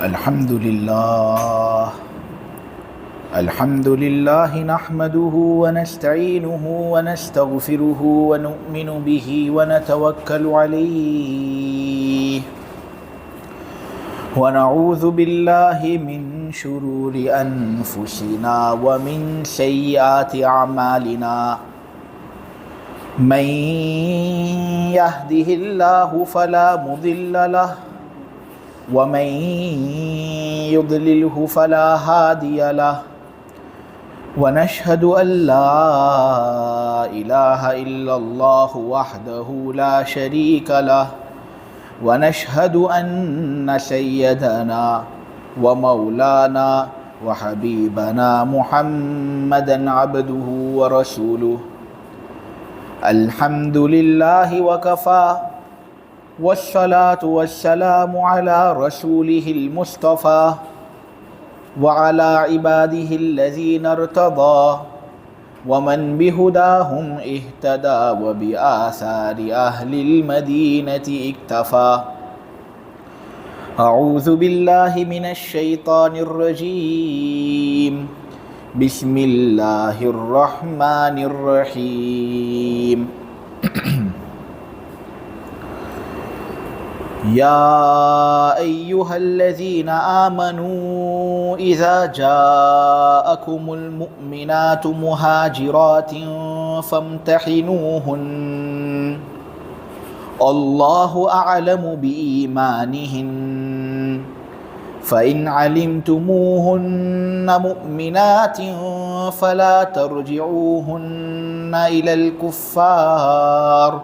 الحمد لله نحمده ونستعينه ونستغفره ونؤمن به ونتوكل عليه ونعوذ بالله من شرور أنفسنا ومن سيئات أعمالنا من يهده الله فلا مضل له ومن يضلله فلا هادي له ونشهد أن لا إله إلا الله وحده لا شريك له ونشهد أن سيدنا ومولانا وحبيبنا محمدا عبده ورسوله الحمد لله وكفى والصلاة والسلام على رسوله المصطفى وعلى عباده الذين ارتضى ومن بهداهم اهتدى وبآثار أهل المدينة اكتفى أعوذ بالله من الشيطان الرجيم بسم الله الرحمن الرحيم يا أيها الذين آمنوا إذا جاءكم المؤمنات مهاجرات فامتحنوهن الله أعلم بإيمانهن فإن علمتموهن مؤمنات فلا ترجعوهن إلى الكفار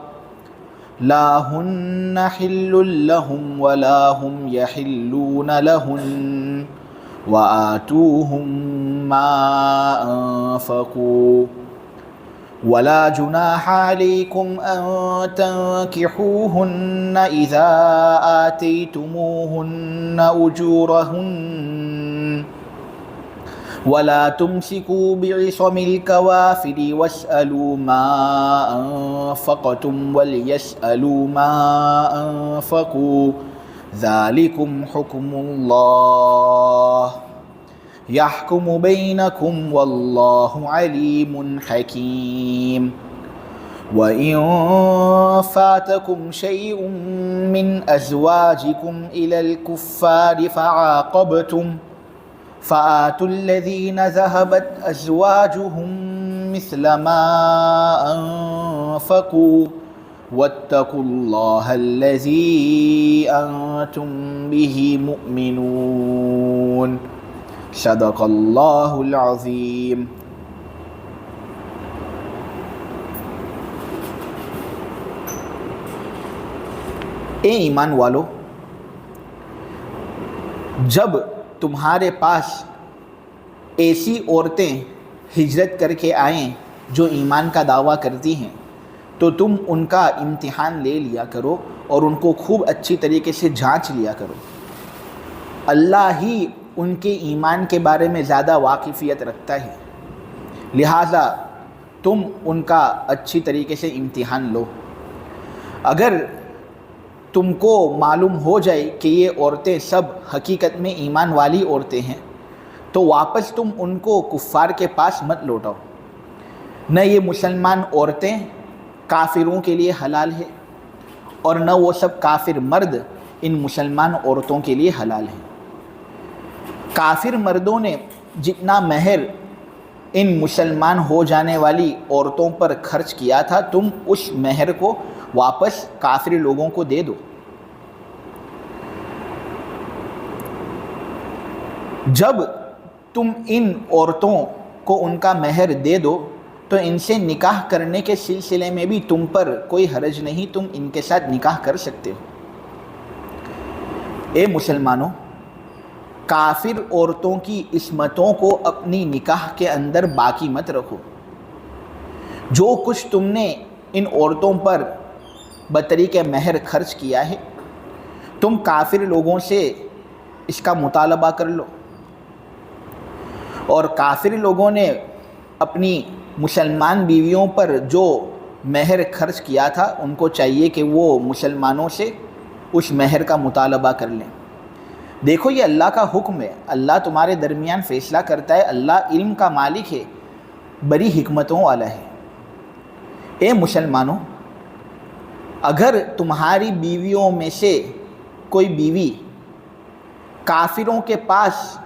لا هن حل لهم ولا هم يحلون لهن وآتوهم ما أنفقوا ولا جناح عليكم أن تنكحوهن إذا آتيتموهن أجورهن ولا تمسكوا بعصم الكوافر واسألوا ما أنفقتم وليسألوا ما أنفقوا ذلكم حكم الله يحكم بينكم والله عليم حكيم وإن فاتكم شيء من أزواجكم إلى الكفار فعاقبتم فآتوا الذين ذهبت أزواجهم مثل ما أنفقوا واتقوا الله الذي أنتم به مؤمنون صدق الله العظيم. اے ایمان والو، جب تمہارے پاس ایسی عورتیں ہجرت کر کے آئیں جو ایمان کا دعویٰ کرتی ہیں تو تم ان کا امتحان لے لیا کرو اور ان کو خوب اچھی طریقے سے جانچ لیا کرو. اللہ ہی ان کے ایمان کے بارے میں زیادہ واقفیت رکھتا ہے، لہٰذا تم ان کا اچھی طریقے سے امتحان لو. اگر تم کو معلوم ہو جائے کہ یہ عورتیں سب حقیقت میں ایمان والی عورتیں ہیں تو واپس تم ان کو کفار کے پاس مت لوٹاؤ. نہ یہ مسلمان عورتیں کافروں کے لیے حلال ہے اور نہ وہ سب کافر مرد ان مسلمان عورتوں کے لیے حلال ہیں. کافر مردوں نے جتنا مہر ان مسلمان ہو جانے والی عورتوں پر خرچ کیا تھا تم اس مہر کو واپس کافر لوگوں کو دے دو. جب تم ان عورتوں کو ان کا مہر دے دو تو ان سے نکاح کرنے کے سلسلے میں بھی تم پر کوئی حرج نہیں، تم ان کے ساتھ نکاح کر سکتے ہو. اے مسلمانوں، کافر عورتوں کی عصمتوں کو اپنی نکاح کے اندر باقی مت رکھو. جو کچھ تم نے ان عورتوں پر بطریق مہر خرچ کیا ہے تم کافر لوگوں سے اس کا مطالبہ کر لو، اور کافر لوگوں نے اپنی مسلمان بیویوں پر جو مہر خرچ کیا تھا ان کو چاہیے کہ وہ مسلمانوں سے اس مہر کا مطالبہ کر لیں. دیکھو یہ اللہ کا حکم ہے، اللہ تمہارے درمیان فیصلہ کرتا ہے، اللہ علم کا مالک ہے، بڑی حکمتوں والا ہے۔ اے مسلمانوں، اگر تمہاری بیویوں میں سے کوئی بیوی کافروں کے پاس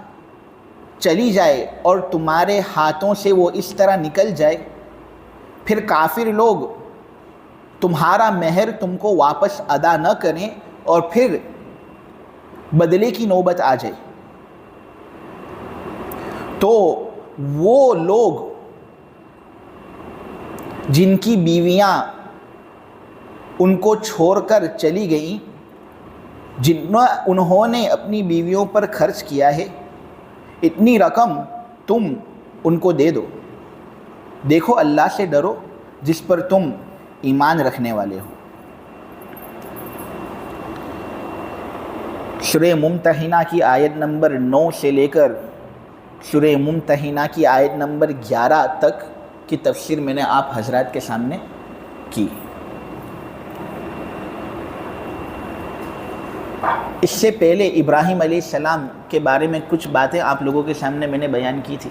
چلی جائے اور تمہارے ہاتھوں سے وہ اس طرح نکل جائے، پھر کافر لوگ تمہارا مہر تم کو واپس ادا نہ کریں اور پھر بدلے کی نوبت آ جائے، تو وہ لوگ جن کی بیویاں ان کو چھوڑ کر چلی گئیں، انہوں نے اپنی بیویوں پر خرچ کیا ہے، اتنی رقم تم ان کو دے دو۔ دیکھو اللہ سے ڈرو جس پر تم ایمان رکھنے والے ہو۔ سورہ ممتحنہ کی آیت نمبر 9 سے لے کر سورہ ممتحنہ کی آیت نمبر 11 تک کی تفسیر میں نے آپ حضرات کے سامنے کی۔ اس سے پہلے ابراہیم علیہ السلام کے بارے میں کچھ باتیں آپ لوگوں کے سامنے میں نے بیان کی تھی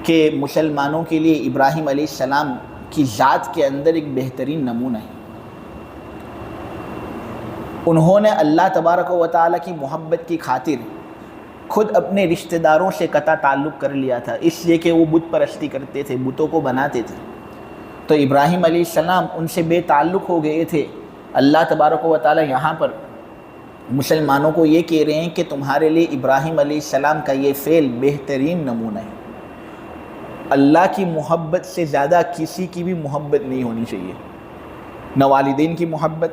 کہ مسلمانوں کے لیے ابراہیم علیہ السلام کی ذات کے اندر ایک بہترین نمونہ ہے۔ انہوں نے اللہ تبارک و تعالیٰ کی محبت کی خاطر خود اپنے رشتہ داروں سے قطع تعلق کر لیا تھا، اس لیے کہ وہ بت پرستی کرتے تھے، بتوں کو بناتے تھے۔ تو ابراہیم علیہ السلام ان سے بے تعلق ہو گئے تھے۔ اللہ تبارک و تعالیٰ یہاں پر مسلمانوں کو یہ کہہ رہے ہیں کہ تمہارے لیے ابراہیم علیہ السلام کا یہ فعل بہترین نمونہ ہے۔ اللہ کی محبت سے زیادہ کسی کی بھی محبت نہیں ہونی چاہیے، نہ والدین کی محبت،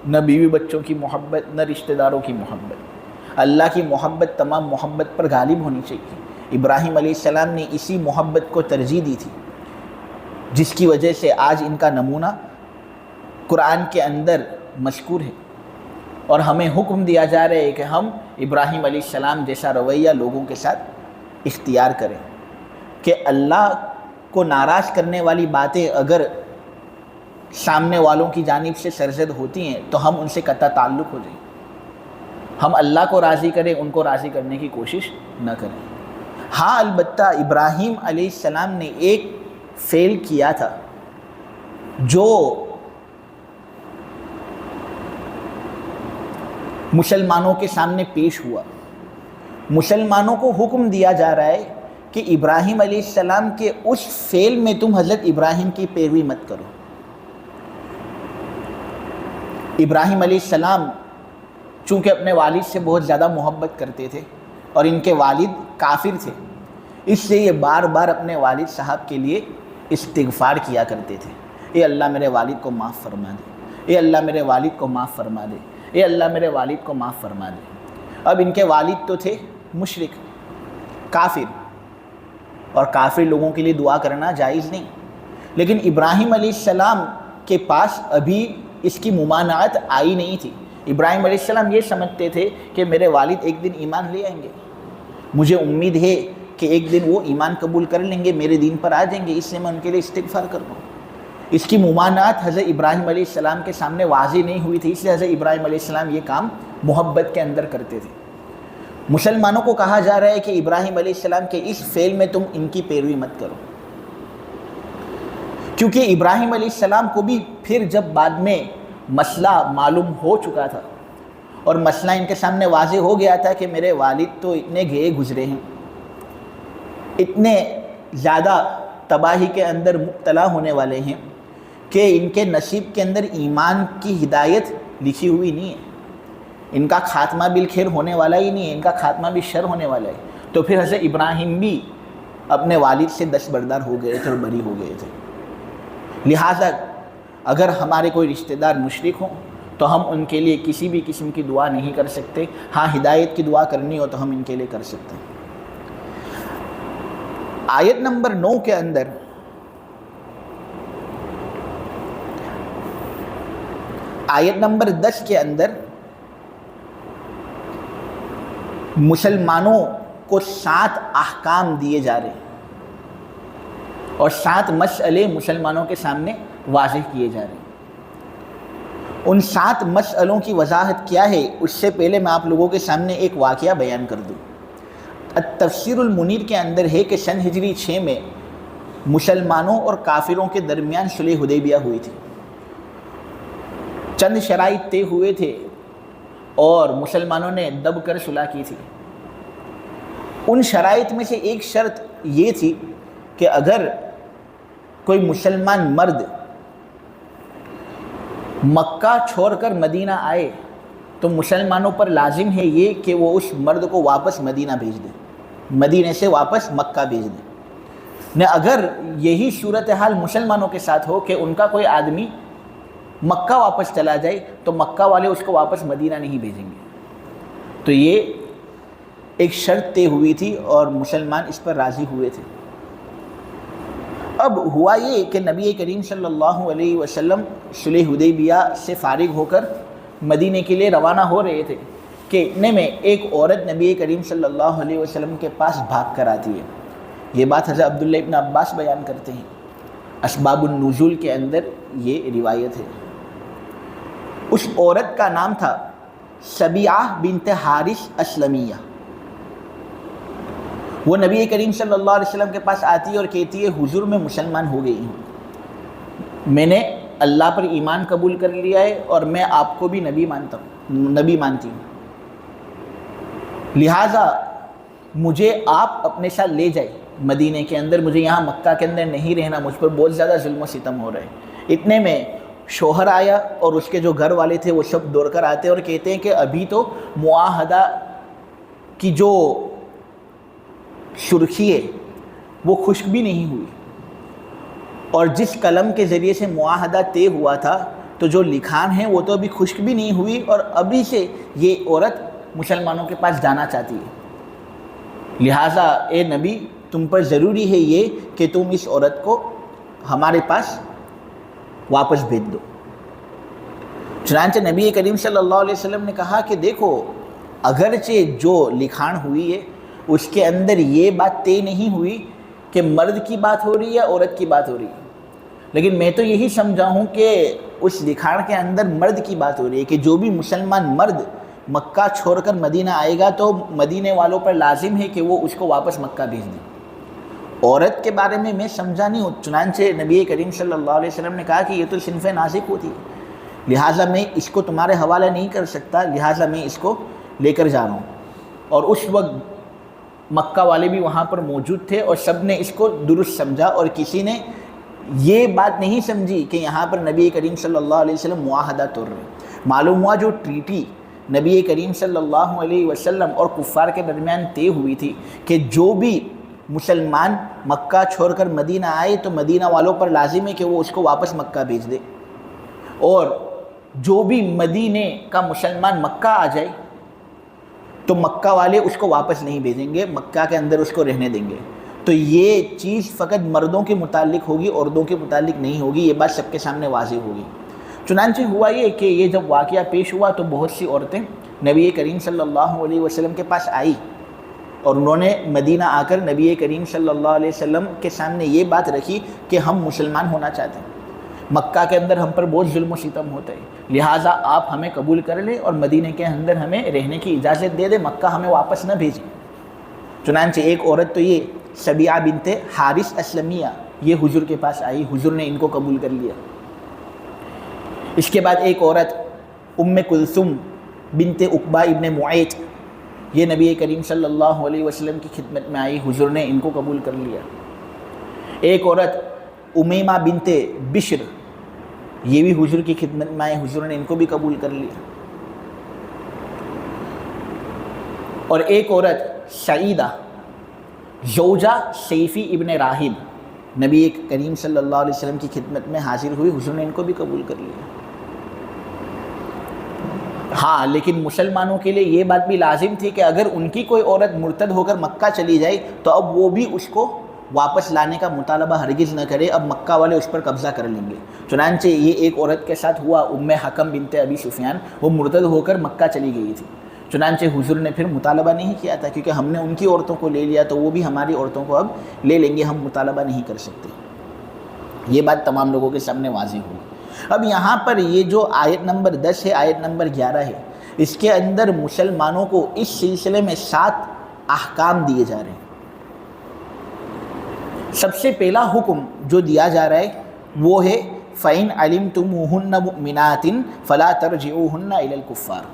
نہ بیوی بچوں کی محبت، نہ رشتہ داروں کی محبت۔ اللہ کی محبت تمام محبت پر غالب ہونی چاہیے۔ ابراہیم علیہ السلام نے اسی محبت کو ترجیح دی تھی، جس کی وجہ سے آج ان کا نمونہ قرآن کے اندر مذکور ہے، اور ہمیں حکم دیا جا رہا ہے کہ ہم ابراہیم علیہ السلام جیسا رویہ لوگوں کے ساتھ اختیار کریں، کہ اللہ کو ناراض کرنے والی باتیں اگر سامنے والوں کی جانب سے سرزد ہوتی ہیں تو ہم ان سے قطع تعلق ہو جائیں، ہم اللہ کو راضی کریں، ان کو راضی کرنے کی کوشش نہ کریں۔ ہاں البتہ ابراہیم علیہ السلام نے ایک فعل کیا تھا جو مسلمانوں کے سامنے پیش ہوا۔ مسلمانوں کو حکم دیا جا رہا ہے کہ ابراہیم علیہ السلام کے اس فعل میں تم حضرت ابراہیم کی پیروی مت کرو۔ ابراہیم علیہ السلام چونکہ اپنے والد سے بہت زیادہ محبت کرتے تھے اور ان کے والد کافر تھے، اس لیے یہ بار بار اپنے والد صاحب کے لیے استغفار کیا کرتے تھے، اے اللہ میرے والد کو معاف فرما دے، اے اللہ میرے والد کو معاف فرما دے، اے اللہ میرے والد کو معاف فرما دے۔ اب ان کے والد تو تھے مشرک، کافر، اور کافر لوگوں کے لیے دعا کرنا جائز نہیں، لیکن ابراہیم علیہ السلام کے پاس ابھی اس کی ممانعت آئی نہیں تھی۔ ابراہیم علیہ السلام یہ سمجھتے تھے کہ میرے والد ایک دن ایمان لے آئیں گے، مجھے امید ہے کہ ایک دن وہ ایمان قبول کر لیں گے، میرے دین پر آ جائیں گے، اس لیے میں ان کے لیے استغفار کر رہا ہوں۔ اس کی ممانعت حضرت ابراہیم علیہ السلام کے سامنے واضح نہیں ہوئی تھی، اس لیے حضرت ابراہیم علیہ السلام یہ کام محبت کے اندر کرتے تھے۔ مسلمانوں کو کہا جا رہا ہے کہ ابراہیم علیہ السلام کے اس فعل میں تم ان کی پیروی مت کرو، کیونکہ ابراہیم علیہ السلام کو بھی پھر جب بعد میں مسئلہ معلوم ہو چکا تھا اور مسئلہ ان کے سامنے واضح ہو گیا تھا کہ میرے والد تو اتنے گئے گزرے ہیں، اتنے زیادہ تباہی کے اندر مبتلا ہونے والے ہیں کہ ان کے نصیب کے اندر ایمان کی ہدایت لکھی ہوئی نہیں ہے، ان کا خاتمہ بالخیر ہونے والا ہی نہیں ہے، ان کا خاتمہ بھی شر ہونے والا ہے۔ تو پھر حضرت ابراہیم بھی اپنے والد سے دستبردار ہو گئے تھے اور بری ہو گئے تھے۔ لہٰذا اگر ہمارے کوئی رشتہ دار مشرک ہوں تو ہم ان کے لیے کسی بھی قسم کی دعا نہیں کر سکتے، ہاں ہدایت کی دعا کرنی ہو تو ہم ان کے لیے کر سکتے ہیں۔ آیت نمبر 9 کے اندر آیت نمبر 10 کے اندر مسلمانوں کو 7 احکام دیے جا رہے ہیں اور 7 مسئلے مسلمانوں کے سامنے واضح کیے جا رہے ہیں۔ ان 7 مسئلوں کی وضاحت کیا ہے اس سے پہلے میں آپ لوگوں کے سامنے ایک واقعہ بیان کر دوں۔ التفسیر المنیر کے اندر ہے کہ سن ہجری 6 میں مسلمانوں اور کافروں کے درمیان صلح حدیبیہ ہوئی تھی۔ چند شرائط طے ہوئے تھے اور مسلمانوں نے دب کر صلح کی تھی۔ ان شرائط میں سے ایک شرط یہ تھی کہ اگر کوئی مسلمان مرد مکہ چھوڑ کر مدینہ آئے تو مسلمانوں پر لازم ہے یہ کہ وہ اس مرد کو واپس مدینہ بھیج دیں، مدینے سے واپس مکہ بھیج دیں۔ نہ اگر یہی صورتحال مسلمانوں کے ساتھ ہو کہ ان کا کوئی آدمی مکہ واپس چلا جائے تو مکہ والے اس کو واپس مدینہ نہیں بھیجیں گے۔ تو یہ ایک شرط طے ہوئی تھی اور مسلمان اس پر راضی ہوئے تھے۔ اب ہوا یہ کہ نبی کریم صلی اللہ علیہ وسلم صلح حدیبیہ سے فارغ ہو کر مدینے کے لیے روانہ ہو رہے تھے کہ اتنے میں ایک عورت نبی کریم صلی اللہ علیہ وسلم کے پاس بھاگ کر آتی ہے۔ یہ بات حضرت عبداللہ ابن عباس بیان کرتے ہیں، اسباب النزول کے اندر یہ روایت ہے۔ اس عورت کا نام تھا سبیعہ بنت حارث اسلمیہ۔ وہ نبی کریم صلی اللہ علیہ وسلم کے پاس آتی ہے اور کہتی ہے حضور میں مسلمان ہو گئی ہوں، میں نے اللہ پر ایمان قبول کر لیا ہے اور میں آپ کو بھی نبی مانتی ہوں، لہٰذا مجھے آپ اپنے ساتھ لے جائیں مدینے کے اندر، مجھے یہاں مکہ کے اندر نہیں رہنا، مجھ پر بہت زیادہ ظلم و ستم ہو رہے ہیں۔ اتنے میں شوہر آیا اور اس کے جو گھر والے تھے وہ سب دوڑ کر آتے اور کہتے ہیں کہ ابھی تو معاہدہ کی جو سرخی ہے وہ خشک بھی نہیں ہوئی، اور جس قلم کے ذریعے سے معاہدہ طے ہوا تھا تو جو لکھان ہے وہ تو ابھی خشک بھی نہیں ہوئی، اور ابھی سے یہ عورت مسلمانوں کے پاس جانا چاہتی ہے، لہٰذا اے نبی تم پر ضروری ہے یہ کہ تم اس عورت کو ہمارے پاس واپس بھیج دو۔ چنانچہ نبی کریم صلی اللہ علیہ وسلم نے کہا کہ دیکھو اگرچہ جو لکھان ہوئی ہے اس کے اندر یہ بات طے نہیں ہوئی کہ مرد کی بات ہو رہی ہے یا عورت کی بات ہو رہی ہے، لیکن میں تو یہی سمجھا ہوں کہ اس لکھان کے اندر مرد کی بات ہو رہی ہے کہ جو بھی مسلمان مرد مکہ چھوڑ کر مدینہ آئے گا تو مدینے والوں پر لازم ہے کہ وہ اس کو واپس مکہ بھیج دیں۔ عورت کے بارے میں سمجھا نہیں ہوں، چنانچہ نبی کریم صلی اللہ علیہ وسلم نے کہا کہ یہ تو صنف نازک ہوتی ہے، لہٰذا میں اس کو تمہارے حوالہ نہیں کر سکتا، لہٰذا میں اس کو لے کر جا رہا ہوں۔ اور اس وقت مکہ والے بھی وہاں پر موجود تھے اور سب نے اس کو درست سمجھا، اور کسی نے یہ بات نہیں سمجھی کہ یہاں پر نبی کریم صلی اللہ علیہ وسلم معاہدہ توڑ رہے ہیں۔ معلوم ہوا جو ٹریٹی نبی کریم صلی اللہ علیہ وسلم اور کفار کے درمیان طے ہوئی تھی کہ جو بھی مسلمان مکہ چھوڑ کر مدینہ آئے تو مدینہ والوں پر لازم ہے کہ وہ اس کو واپس مکہ بھیج دے، اور جو بھی مدینے کا مسلمان مکہ آ جائے تو مکہ والے اس کو واپس نہیں بھیجیں گے، مکہ کے اندر اس کو رہنے دیں گے۔ تو یہ چیز فقط مردوں کے متعلق ہوگی، عورتوں کے متعلق نہیں ہوگی، یہ بات سب کے سامنے واضح ہوگی۔ چنانچہ ہوا یہ کہ یہ جب واقعہ پیش ہوا تو بہت سی عورتیں نبی کریم صلی اللہ علیہ وسلم کے پاس آئی اور انہوں نے مدینہ آ کر نبی کریم صلی اللہ علیہ وسلم کے سامنے یہ بات رکھی کہ ہم مسلمان ہونا چاہتے ہیں، مکہ کے اندر ہم پر بہت ظلم و ستم ہوتا ہے، لہٰذا آپ ہمیں قبول کر لیں اور مدینہ کے اندر ہمیں رہنے کی اجازت دے دیں، مکہ ہمیں واپس نہ بھیجیں۔ چنانچہ ایک عورت تو یہ سبیعہ بنت حارث اسلمیہ یہ حضور کے پاس آئی، حضور نے ان کو قبول کر لیا۔ اس کے بعد ایک عورت ام کلثوم بنت عقبہ ابن معیط یہ نبی کریم صلی اللہ علیہ وسلم کی خدمت میں آئی، حضور نے ان کو قبول کر لیا۔ ایک عورت امیمہ بنت بشر یہ بھی حضور کی خدمت میں آئے، حضور نے ان کو بھی قبول کر لیا۔ اور ایک عورت سعیدہ زوجہ سیفی ابن راہب نبی کریم صلی اللہ علیہ وسلم کی خدمت میں حاضر ہوئی، حضور نے ان کو بھی قبول کر لیا۔ ہاں لیکن مسلمانوں کے لیے یہ بات بھی لازم تھی کہ اگر ان کی کوئی عورت مرتد ہو کر مکہ چلی جائے تو اب وہ بھی اس کو واپس لانے کا مطالبہ ہرگز نہ کرے، اب مکہ والے اس پر قبضہ کر لیں گے۔ چنانچہ یہ ایک عورت کے ساتھ ہوا، ام حکم بنت ابی سفیان، وہ مرتد ہو کر مکہ چلی گئی تھی۔ چنانچہ حضور نے پھر مطالبہ نہیں کیا تھا کیونکہ ہم نے ان کی عورتوں کو لے لیا تو وہ بھی ہماری عورتوں کو اب لے لیں گے، ہم مطالبہ نہیں کر سکتے۔ یہ بات تمام لوگوں کے سامنے واضح ہوئی۔ اب یہاں پر یہ جو آیت نمبر 10 ہے، آیت نمبر 11 ہے، اس کے اندر مسلمانوں کو اس سلسلے میں 7 احکام دیے جا رہے ہیں۔ سب سے پہلا حکم جو دیا جا رہا ہے وہ ہے فَإِنْ عَلِمْتُمُوهُنَّ مُؤْمِنَاتٍ فَلَا تَرْجِعُوهُنَّ إِلَى الْكُفَّارِ۔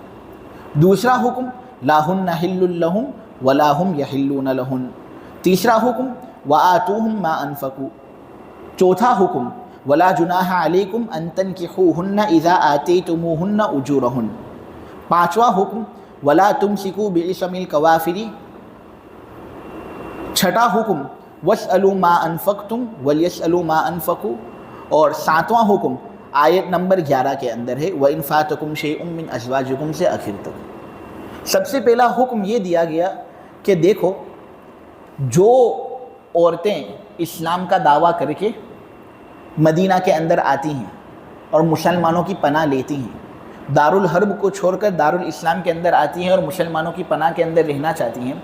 دوسرا حکم لَا هُنَّ حِلٌّ لَهُمْ وَلَا هُمْ يَحِلُّونَ لَهُنَّ۔ تیسرا حکم وَآتُوهُمْ مَا أَنفَقُوا۔ چوتھا حکم وَلَا جُنَاحَ عَلَيْكُمْ أَن تَنكِحُوهُنَّ إِذَا آتَيْتُمُوهُنَّ أُجُورَهُنَّ۔ پانچواں حکم وَلَا تُمْسِكُوا بِعِصَمِ الْكَوَافِرِ۔ چھٹا حکم وَاسْأَلُوا مَا أَنفَقْتُمْ وَلْيَسْأَلُوا مَا أَنفَقُوا۔ اور ساتواں حکم آیت نمبر 11 کے اندر ہے وَإِنْ فَاتَكُمْ شَيْءٌ مِّنْ أَزْوَاجِكُمْ سے آخر تک۔ سب سے پہلا حکم یہ دیا گیا کہ دیکھو جو عورتیں اسلام کا دعویٰ کر کے مدینہ کے اندر آتی ہیں اور مسلمانوں کی پناہ لیتی ہیں، دارالحرب کو چھوڑ کر دارالاسلام کے اندر آتی ہیں اور مسلمانوں کی پناہ کے اندر رہنا چاہتی ہیں،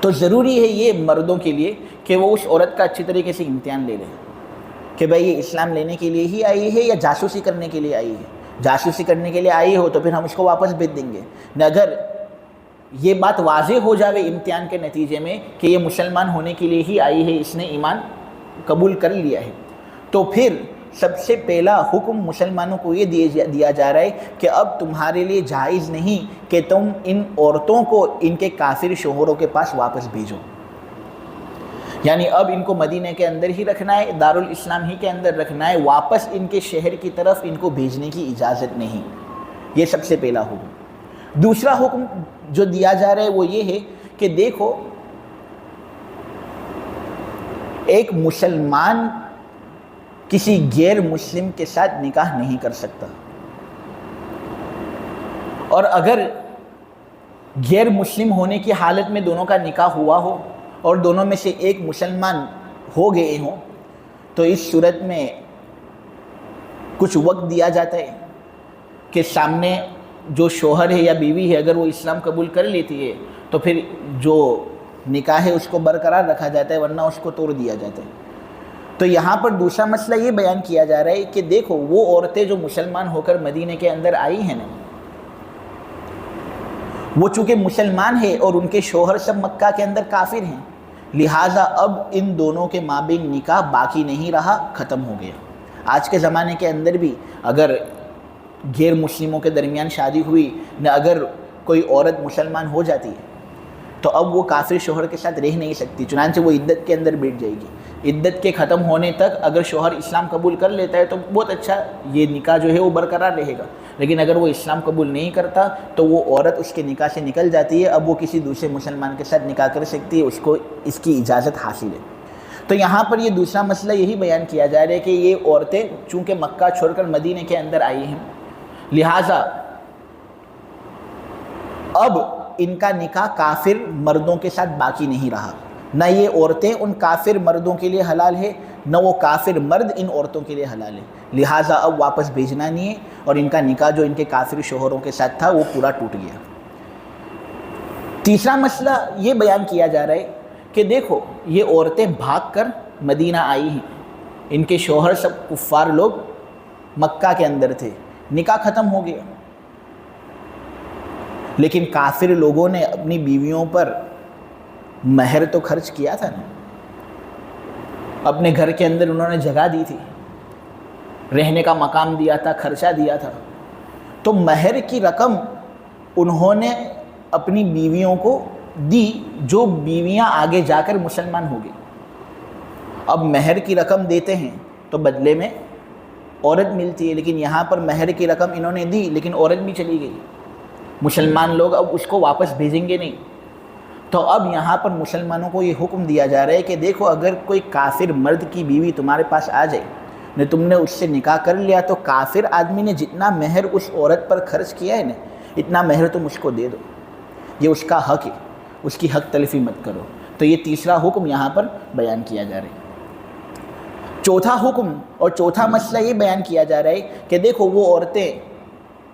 تو ضروری ہے یہ مردوں کے لیے کہ وہ اس عورت کا اچھی طریقے سے امتحان لے لیں کہ بھائی یہ اسلام لینے کے لیے ہی آئی ہے یا جاسوسی کرنے کے لیے آئی ہے۔ جاسوسی کرنے کے لیے آئی ہو تو پھر ہم اس کو واپس بھیج دیں گے، اگر یہ بات واضح ہو جاوے امتحان کے نتیجے میں کہ یہ مسلمان ہونے کے لیے ہی آئی ہے، اس نے ایمان قبول کر لیا ہے، تو پھر سب سے پہلا حکم مسلمانوں کو یہ دیا جا رہا ہے کہ اب تمہارے لیے جائز نہیں کہ تم ان عورتوں کو ان کے کافر شوہروں کے پاس واپس بھیجو، یعنی اب ان کو مدینہ کے اندر ہی رکھنا ہے، دارالاسلام ہی کے اندر رکھنا ہے، واپس ان کے شہر کی طرف ان کو بھیجنے کی اجازت نہیں۔ یہ سب سے پہلا حکم۔ دوسرا حکم جو دیا جا رہا ہے وہ یہ ہے کہ دیکھو ایک مسلمان کسی غیر مسلم کے ساتھ نکاح نہیں کر سکتا، اور اگر غیر مسلم ہونے کی حالت میں دونوں کا نکاح ہوا ہو اور دونوں میں سے ایک مسلمان ہو گئے ہوں تو اس صورت میں کچھ وقت دیا جاتا ہے کہ سامنے جو شوہر ہے یا بیوی ہے اگر وہ اسلام قبول کر لیتی ہے تو پھر جو نکاح ہے اس کو برقرار رکھا جاتا ہے، ورنہ اس کو توڑ دیا جاتا ہے۔ تو یہاں پر دوسرا مسئلہ یہ بیان کیا جا رہا ہے کہ دیکھو وہ عورتیں جو مسلمان ہو کر مدینہ کے اندر آئی ہیں نا، وہ چونکہ مسلمان ہیں اور ان کے شوہر سب مکہ کے اندر کافر ہیں، لہٰذا اب ان دونوں کے مابین نکاح باقی نہیں رہا، ختم ہو گیا۔ آج کے زمانے کے اندر بھی اگر غیر مسلموں کے درمیان شادی ہوئی نہ، اگر کوئی عورت مسلمان ہو جاتی ہے تو اب وہ کافر شوہر کے ساتھ رہ نہیں سکتی، چنانچہ وہ عدت کے اندر بیٹھ جائے گی۔ عدت کے ختم ہونے تک اگر شوہر اسلام قبول کر لیتا ہے تو بہت اچھا، یہ نکاح جو ہے وہ برقرار رہے گا، لیکن اگر وہ اسلام قبول نہیں کرتا تو وہ عورت اس کے نکاح سے نکل جاتی ہے، اب وہ کسی دوسرے مسلمان کے ساتھ نکاح کر سکتی ہے، اس کو اس کی اجازت حاصل ہے۔ تو یہاں پر یہ دوسرا مسئلہ یہی بیان کیا جا رہا ہے کہ یہ عورتیں چونکہ مکہ چھوڑ کر مدینہ کے اندر آئی ہیں، لہٰذا اب ان کا نکاح کافر مردوں کے ساتھ باقی نہیں رہا، نہ یہ عورتیں ان کافر مردوں کے لیے حلال ہے، نہ وہ کافر مرد ان عورتوں کے لیے حلال ہے، لہٰذا اب واپس بھیجنا نہیں ہے، اور ان کا نکاح جو ان کے کافر شوہروں کے ساتھ تھا وہ پورا ٹوٹ گیا۔ تیسرا مسئلہ یہ بیان کیا جا رہا ہے کہ دیکھو یہ عورتیں بھاگ کر مدینہ آئی ہیں، ان کے شوہر سب کفار لوگ مکہ کے اندر تھے، نکاح ختم ہو گیا، لیکن کافر لوگوں نے اپنی بیویوں پر مہر تو خرچ کیا تھا نا، اپنے گھر کے اندر انہوں نے جگہ دی تھی، رہنے کا مقام دیا تھا، خرچہ دیا تھا، تو مہر کی رقم انہوں نے اپنی بیویوں کو دی، جو بیویاں آگے جا کر مسلمان ہو گئی۔ اب مہر کی رقم دیتے ہیں تو بدلے میں عورت ملتی ہے، لیکن یہاں پر مہر کی رقم انہوں نے دی لیکن عورت بھی چلی گئی، مسلمان لوگ اب اس کو واپس بھیجیں گے نہیں۔ تو اب یہاں پر مسلمانوں کو یہ حکم دیا جا رہا ہے کہ دیکھو اگر کوئی کافر مرد کی بیوی تمہارے پاس آ جائے نے، تم نے اس سے نکاح کر لیا، تو کافر آدمی نے جتنا مہر اس عورت پر خرچ کیا ہے نا، اتنا مہر تم اس کو دے دو، یہ اس کا حق ہے، اس کی حق تلفی مت کرو۔ تو یہ تیسرا حکم یہاں پر بیان کیا جا رہا ہے۔ چوتھا حکم اور چوتھا مسئلہ یہ بیان کیا جا رہا ہے کہ دیکھو وہ عورتیں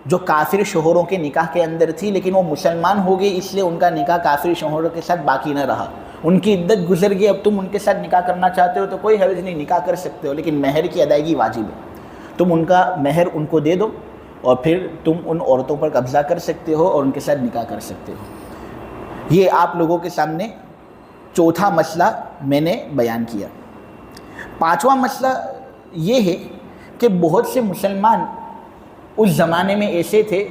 جو کافر شوہروں کے نکاح کے اندر تھی لیکن وہ مسلمان ہو گئی، اس لیے ان کا نکاح کافر شوہروں کے ساتھ باقی نہ رہا، ان کی عدت گزر گئی، اب تم ان کے ساتھ نکاح کرنا چاہتے ہو تو کوئی حرج نہیں، نکاح کر سکتے ہو، لیکن مہر کی ادائیگی واجب ہے۔ تم ان کا مہر ان کو دے دو اور پھر تم ان عورتوں پر قبضہ کر سکتے ہو اور ان کے ساتھ نکاح کر سکتے ہو۔ یہ آپ لوگوں کے سامنے چوتھا مسئلہ میں نے بیان کیا۔ پانچواں مسئلہ یہ ہے کہ بہت سے مسلمان اس زمانے میں ایسے تھے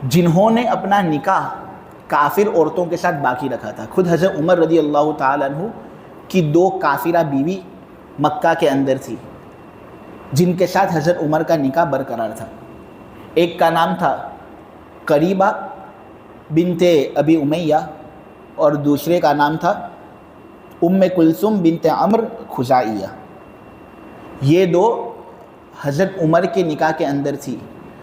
جنہوں نے اپنا نکاح کافر عورتوں کے ساتھ باقی رکھا تھا۔ خود حضرت عمر رضی اللہ تعالیٰ عنہ کی 2 کافرہ بیوی مکہ کے اندر تھی جن کے ساتھ حضرت عمر کا نکاح برقرار تھا۔ ایک کا نام تھا قریبہ بنت ابی امیہ اور دوسرے کا نام تھا ام کلثوم بنت عمرو خزاعیہ۔ یہ 2 حضرت عمر کے نکاح کے اندر تھی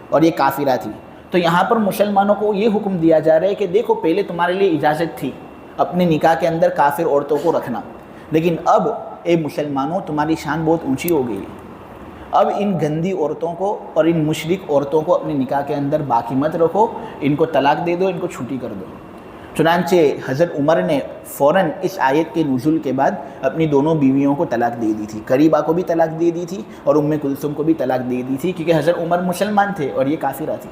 اور یہ کافرہ تھی۔ تو یہاں پر مسلمانوں کو یہ حکم دیا جا رہا ہے کہ دیکھو پہلے تمہارے لیے اجازت تھی اپنے نکاح کے اندر کافر عورتوں کو رکھنا، لیکن اب اے مسلمانوں تمہاری شان بہت اونچی ہو گئی ہے، اب ان گندی عورتوں کو اور ان مشرک عورتوں کو اپنے نکاح کے اندر باقی مت رکھو، ان کو طلاق دے دو، ان کو چھٹی کر دو۔ چنانچہ حضرت عمر نے فوراً اس آیت کے نزول کے بعد اپنی دونوں بیویوں کو طلاق دے دی تھی، قریبہ کو بھی طلاق دے دی تھی اور ام کلثوم کو بھی طلاق دے دی تھی، کیونکہ حضرت عمر مسلمان تھے اور یہ کافرہ تھی۔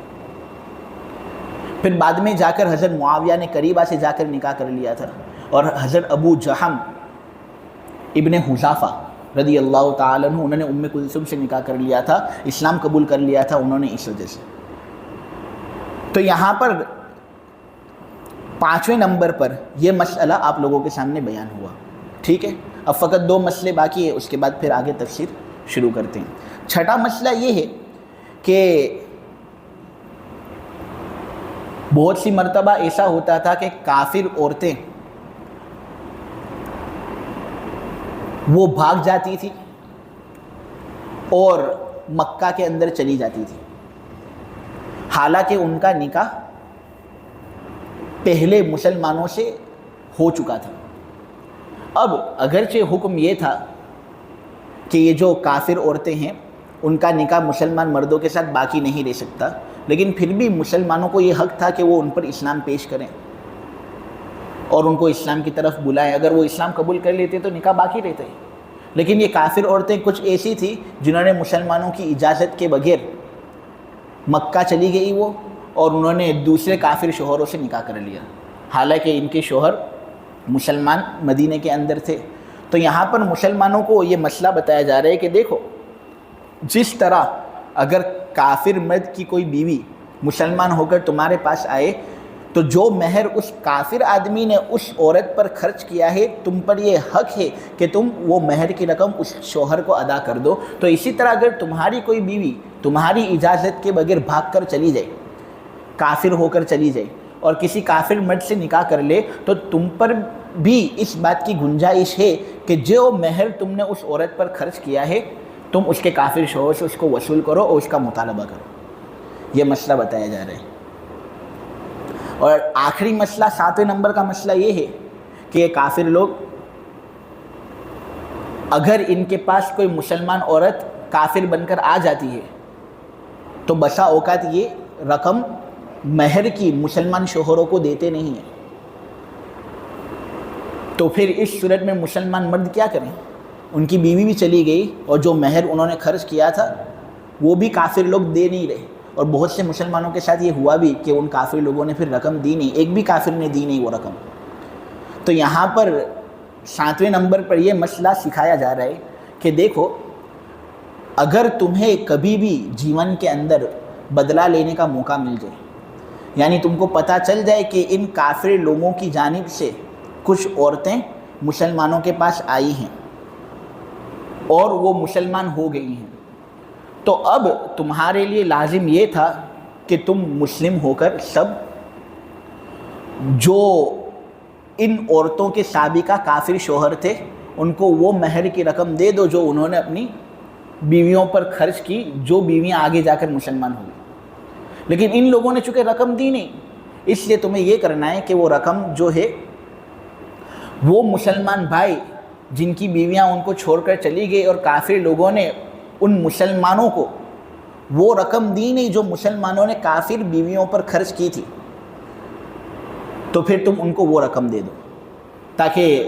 پھر بعد میں جا کر حضرت معاویہ نے قریبہ سے جا کر نکاح کر لیا تھا اور حضرت ابو جہم ابن حذافہ رضی اللہ تعالیٰ عنہ انہوں نے ام کلثوم سے نکاح کر لیا تھا، اسلام قبول کر لیا تھا انہوں نے اس وجہ سے۔ تو یہاں پر 5ویں نمبر پر یہ مسئلہ آپ لوگوں کے سامنے بیان ہوا، ٹھیک ہے۔ اب فقط 2 مسئلے باقی ہیں، اس کے بعد پھر آگے تفسیر شروع کرتے ہیں۔ چھٹا مسئلہ یہ ہے کہ بہت سی مرتبہ ایسا ہوتا تھا کہ کافر عورتیں وہ بھاگ جاتی تھی اور مکہ کے اندر چلی جاتی تھی، حالانکہ ان کا نکاح پہلے مسلمانوں سے ہو چکا تھا۔ اب اگرچہ حکم یہ تھا کہ یہ جو کافر عورتیں ہیں ان کا نکاح مسلمان مردوں کے ساتھ باقی نہیں رہ سکتا، لیکن پھر بھی مسلمانوں کو یہ حق تھا کہ وہ ان پر اسلام پیش کریں اور ان کو اسلام کی طرف بلائیں۔ اگر وہ اسلام قبول کر لیتے تو نکاح باقی رہتے، لیکن یہ کافر عورتیں کچھ ایسی تھی جنہوں نے مسلمانوں کی اجازت کے بغیر مکہ چلی گئی وہ، اور انہوں نے دوسرے کافر شوہروں سے نکاح کر لیا، حالانکہ ان کے شوہر مسلمان مدینے کے اندر تھے۔ تو یہاں پر مسلمانوں کو یہ مسئلہ بتایا جا رہا ہے کہ دیکھو، جس طرح اگر کافر مرد کی کوئی بیوی مسلمان ہو کر تمہارے پاس آئے تو جو مہر اس کافر آدمی نے اس عورت پر خرچ کیا ہے تم پر یہ حق ہے کہ تم وہ مہر کی رقم اس شوہر کو ادا کر دو۔ تو اسی طرح اگر تمہاری کوئی بیوی تمہاری اجازت کے بغیر بھاگ کر چلی جائے، کافر ہو کر چلی جائے اور کسی کافر مرد سے نکاح کر لے، تو تم پر بھی اس بات کی گنجائش ہے کہ جو مہر تم نے اس عورت پر خرچ کیا ہے تم اس کے کافر شوہر سے اس کو وصول کرو اور اس کا مطالبہ کرو۔ یہ مسئلہ بتایا جا رہا ہے۔ اور آخری مسئلہ 7ویں نمبر کا مسئلہ یہ ہے کہ یہ کافر لوگ اگر ان کے پاس کوئی مسلمان عورت کافر بن کر آ جاتی ہے تو بسا اوقات یہ رقم مہر کی مسلمان شوہروں کو دیتے نہیں ہیں، تو پھر اس صورت میں مسلمان مرد کیا کریں؟ ان کی بیوی بھی چلی گئی اور جو مہر انہوں نے خرچ کیا تھا وہ بھی کافر لوگ دے نہیں رہے، اور بہت سے مسلمانوں کے ساتھ یہ ہوا بھی کہ ان کافر لوگوں نے پھر رقم دی نہیں، ایک بھی کافر نے دی نہیں وہ رقم۔ تو یہاں پر 7ویں نمبر پر یہ مسئلہ سکھایا جا رہا ہے کہ دیکھو، اگر تمہیں کبھی بھی جیون کے اندر بدلہ لینے کا موقع مل جائے، یعنی تم کو پتہ چل جائے کہ ان کافر لوگوں کی جانب سے کچھ عورتیں مسلمانوں کے پاس آئی ہیں اور وہ مسلمان ہو گئی ہیں، تو اب تمہارے لیے لازم یہ تھا کہ تم مسلم ہو کر سب جو ان عورتوں کے سابقہ کافر شوہر تھے ان کو وہ مہر کی رقم دے دو جو انہوں نے اپنی بیویوں پر خرچ کی، جو بیویاں آگے جا کر مسلمان ہوئی۔ لیکن ان لوگوں نے چونکہ رقم دی نہیں، اس لیے تمہیں یہ کرنا ہے کہ وہ رقم جو ہے وہ مسلمان بھائی جن کی بیویاں ان کو چھوڑ کر چلی گئی اور کافر لوگوں نے ان مسلمانوں کو وہ رقم دی نہیں جو مسلمانوں نے کافر بیویوں پر خرچ کی تھی، تو پھر تم ان کو وہ رقم دے دو تاکہ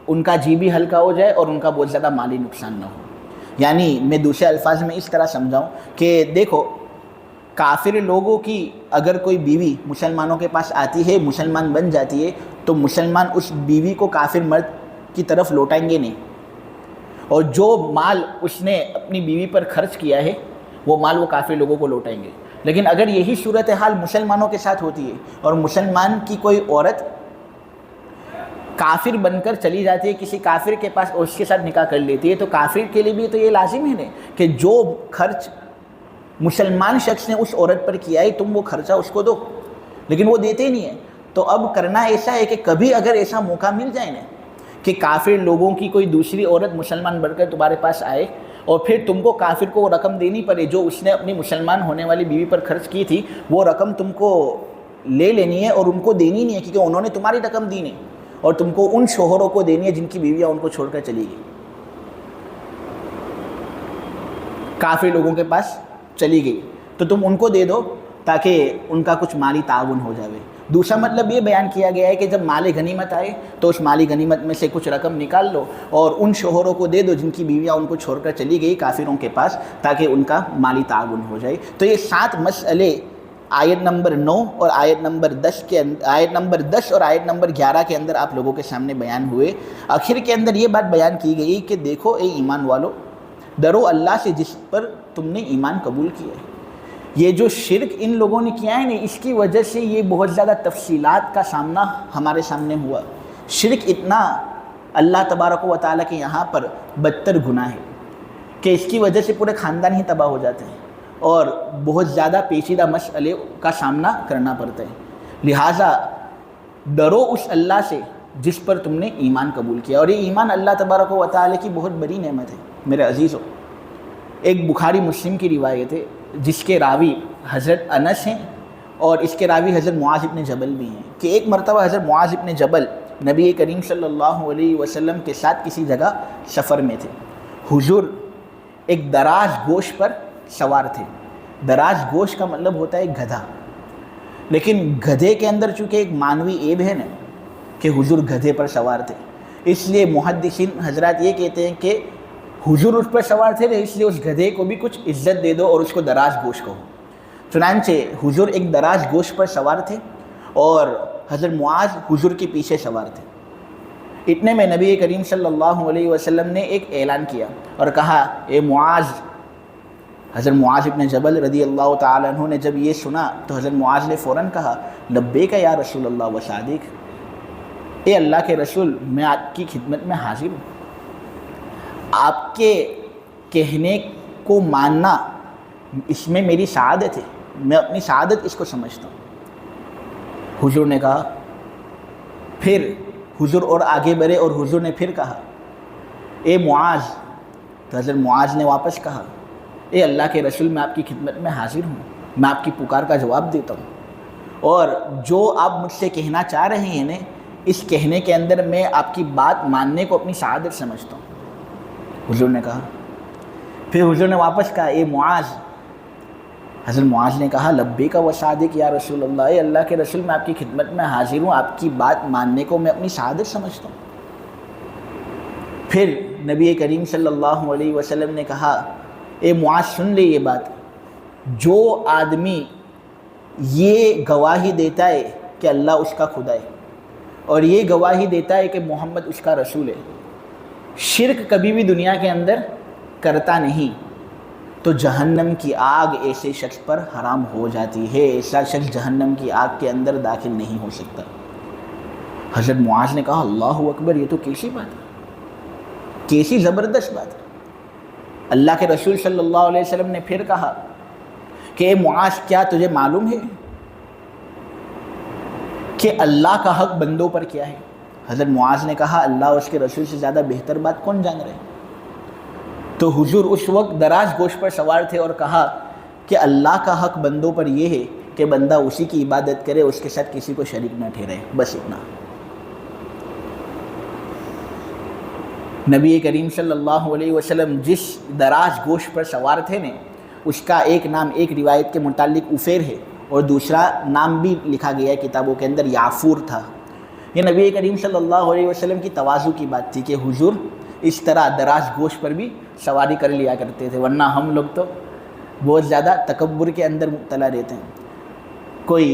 ان کا جی بھی ہلکا ہو جائے اور ان کا بہت زیادہ مالی نقصان نہ ہو۔ یعنی میں دوسرے الفاظ میں اس طرح سمجھاؤں کہ دیکھو کافر لوگوں کی اگر کوئی بیوی مسلمانوں کے پاس آتی ہے، مسلمان بن جاتی ہے، تو مسلمان اس بیوی کو کافر مرد کی طرف لوٹائیں گے نہیں، اور جو مال اس نے اپنی بیوی پر خرچ کیا ہے وہ مال وہ کافر لوگوں کو لوٹائیں گے۔ لیکن اگر یہی صورتحال مسلمانوں کے ساتھ ہوتی ہے اور مسلمان کی کوئی عورت کافر بن کر چلی جاتی ہے کسی کافر کے پاس اور اس کے ساتھ نکاح کر لیتی ہے، تو کافر کے لیے بھی تو یہ لازم ہے نا کہ جو خرچ مسلمان شخص نے اس عورت پر کیا ہے تم وہ خرچہ اس کو دو، لیکن وہ دیتے نہیں ہیں۔ تو اب کرنا ایسا ہے کہ کبھی اگر ایسا موقع مل جائے نا کہ کافر لوگوں کی کوئی دوسری عورت مسلمان بن کر تمہارے پاس آئے اور پھر تم کو کافر کو وہ رقم دینی پڑے جو اس نے اپنی مسلمان ہونے والی بیوی پر خرچ کی تھی، وہ رقم تم کو لے لینی ہے اور ان کو دینی نہیں ہے، کیونکہ انہوں نے تمہاری رقم دی نہیں، اور تم کو ان شوہروں کو دینی ہے جن کی بیویاں ان کو چھوڑ کر چلی گئی، کافر لوگوں کے پاس چلی گئی، تو تم ان کو دے دو تاکہ ان کا کچھ مالی تعاون ہو جائے۔ دوسرا مطلب یہ بیان کیا گیا ہے کہ جب مال غنیمت آئے تو اس مالی غنیمت میں سے کچھ رقم نکال لو اور ان شوہروں کو دے دو جن کی بیویاں ان کو چھوڑ کر چلی گئی کافروں کے پاس، تاکہ ان کا مالی تعاون ہو جائے۔ تو یہ 7 مسئلے آیت نمبر 9 اور آیت نمبر 10 کے آیت نمبر 10 اور آیت نمبر 11 کے اندر آپ لوگوں کے سامنے بیان ہوئے۔ آخر کے اندر یہ بات بیان کی گئی کہ دیکھو اے ایمان والو، ڈرو اللہ سے جس پر تم نے ایمان قبول کیا ہے۔ یہ جو شرک ان لوگوں نے کیا ہے نا، اس کی وجہ سے یہ بہت زیادہ تفصیلات کا سامنا ہمارے سامنے ہوا۔ شرک اتنا اللہ تبارک و تعالیٰ کے یہاں پر بدتر گناہ ہے کہ اس کی وجہ سے پورے خاندان ہی تباہ ہو جاتے ہیں اور بہت زیادہ پیچیدہ مسئلے کا سامنا کرنا پڑتا ہے۔ لہٰذا ڈرو اس اللہ سے جس پر تم نے ایمان قبول کیا، اور یہ ایمان اللہ تبارک و تعالیٰ کی بہت بڑی نعمت ہے میرے عزیزوں۔ ایک بخاری مسلم کی روایت ہے جس کے راوی حضرت انس ہیں اور اس کے راوی حضرت معاذ بن جبل بھی ہیں، کہ ایک مرتبہ حضرت معاذ بن جبل نبی کریم صلی اللہ علیہ وسلم کے ساتھ کسی جگہ سفر میں تھے۔ حضور ایک دراز گوشت پر سوار تھے۔ دراز گوشت کا مطلب ہوتا ہے گدھا، لیکن گدھے کے اندر چونکہ ایک مانوی عیب ہے نا کہ حضور گدھے پر سوار تھے، اس لیے محدثین حضرات یہ کہتے ہیں کہ حضور اس پر سوار تھے اس لیے اس گدھے کو بھی کچھ عزت دے دو اور اس کو دراز گوشت کہو۔ چنانچہ حضور ایک دراز گوشت پر سوار تھے اور حضرت معاذ حضور کے پیچھے سوار تھے۔ اتنے میں نبی کریم صلی اللہ علیہ وسلم نے ایک اعلان کیا اور کہا اے معاذ۔ حضرت معاذ ابن جبل رضی اللہ تعالیٰ عنہ نے جب یہ سنا تو حضرت معاذ نے فوراً کہا لبیک یا رسول اللہ و صادق، اے اللہ کے رسول میں آپ کی خدمت میں حاضر ہوں، آپ کے کہنے کو ماننا اس میں میری سعادت ہے، میں اپنی سعادت اس کو سمجھتا ہوں۔ حضور نے کہا، پھر حضور اور آگے بڑھے اور حضور نے پھر کہا اے معاذ، تو حضرت معاذ نے واپس کہا اے اللہ کے رسول میں آپ کی خدمت میں حاضر ہوں، میں آپ کی پکار کا جواب دیتا ہوں، اور جو آپ مجھ سے کہنا چاہ رہے ہیں نا اس کہنے کے اندر میں آپ کی بات ماننے کو اپنی سعادت سمجھتا ہوں۔ حضور نے کہا، پھر حضور نے واپس کہا اے معاذ۔ حضرت معاذ نے کہا لبیک و صادق یا رسول اللہ، اے اللہ کے رسول میں آپ کی خدمت میں حاضر ہوں، آپ کی بات ماننے کو میں اپنی سعادت سمجھتا ہوں۔ پھر نبی کریم صلی اللہ علیہ وسلم نے کہا اے معاذ سن لے یہ بات، جو آدمی یہ گواہی دیتا ہے کہ اللہ اس کا خدا ہے اور یہ گواہی دیتا ہے کہ محمد اس کا رسول ہے، شرک کبھی بھی دنیا کے اندر کرتا نہیں، تو جہنم کی آگ ایسے شخص پر حرام ہو جاتی ہے، ایسا شخص جہنم کی آگ کے اندر داخل نہیں ہو سکتا۔ حضرت معاذ نے کہا اللہ اکبر، یہ تو کیسی بات ہے، کیسی زبردست بات ہے۔ اللہ کے رسول صلی اللہ علیہ وسلم نے پھر کہا کہ اے معاذ کیا تجھے معلوم ہے کہ اللہ کا حق بندوں پر کیا ہے؟ حضرت معاذ نے کہا اللہ اس کے رسول سے زیادہ بہتر بات کون جان رہے ہیں؟ تو حضور اس وقت دراز گوشت پر سوار تھے اور کہا کہ اللہ کا حق بندوں پر یہ ہے کہ بندہ اسی کی عبادت کرے، اس کے ساتھ کسی کو شریک نہ ٹھہرائے، بس اتنا۔ نبی کریم صلی اللہ علیہ وسلم جس دراز گوشت پر سوار تھے نا اس کا ایک نام ایک روایت کے متعلق عفیر ہے اور دوسرا نام بھی لکھا گیا ہے کتابوں کے اندر یافور تھا۔ یہ نبی کریم صلی اللہ علیہ وسلم کی تواضع کی بات تھی کہ حضور اس طرح دراز گوش پر بھی سواری کر لیا کرتے تھے، ورنہ ہم لوگ تو بہت زیادہ تکبر کے اندر مبتلا رہتے ہیں۔ کوئی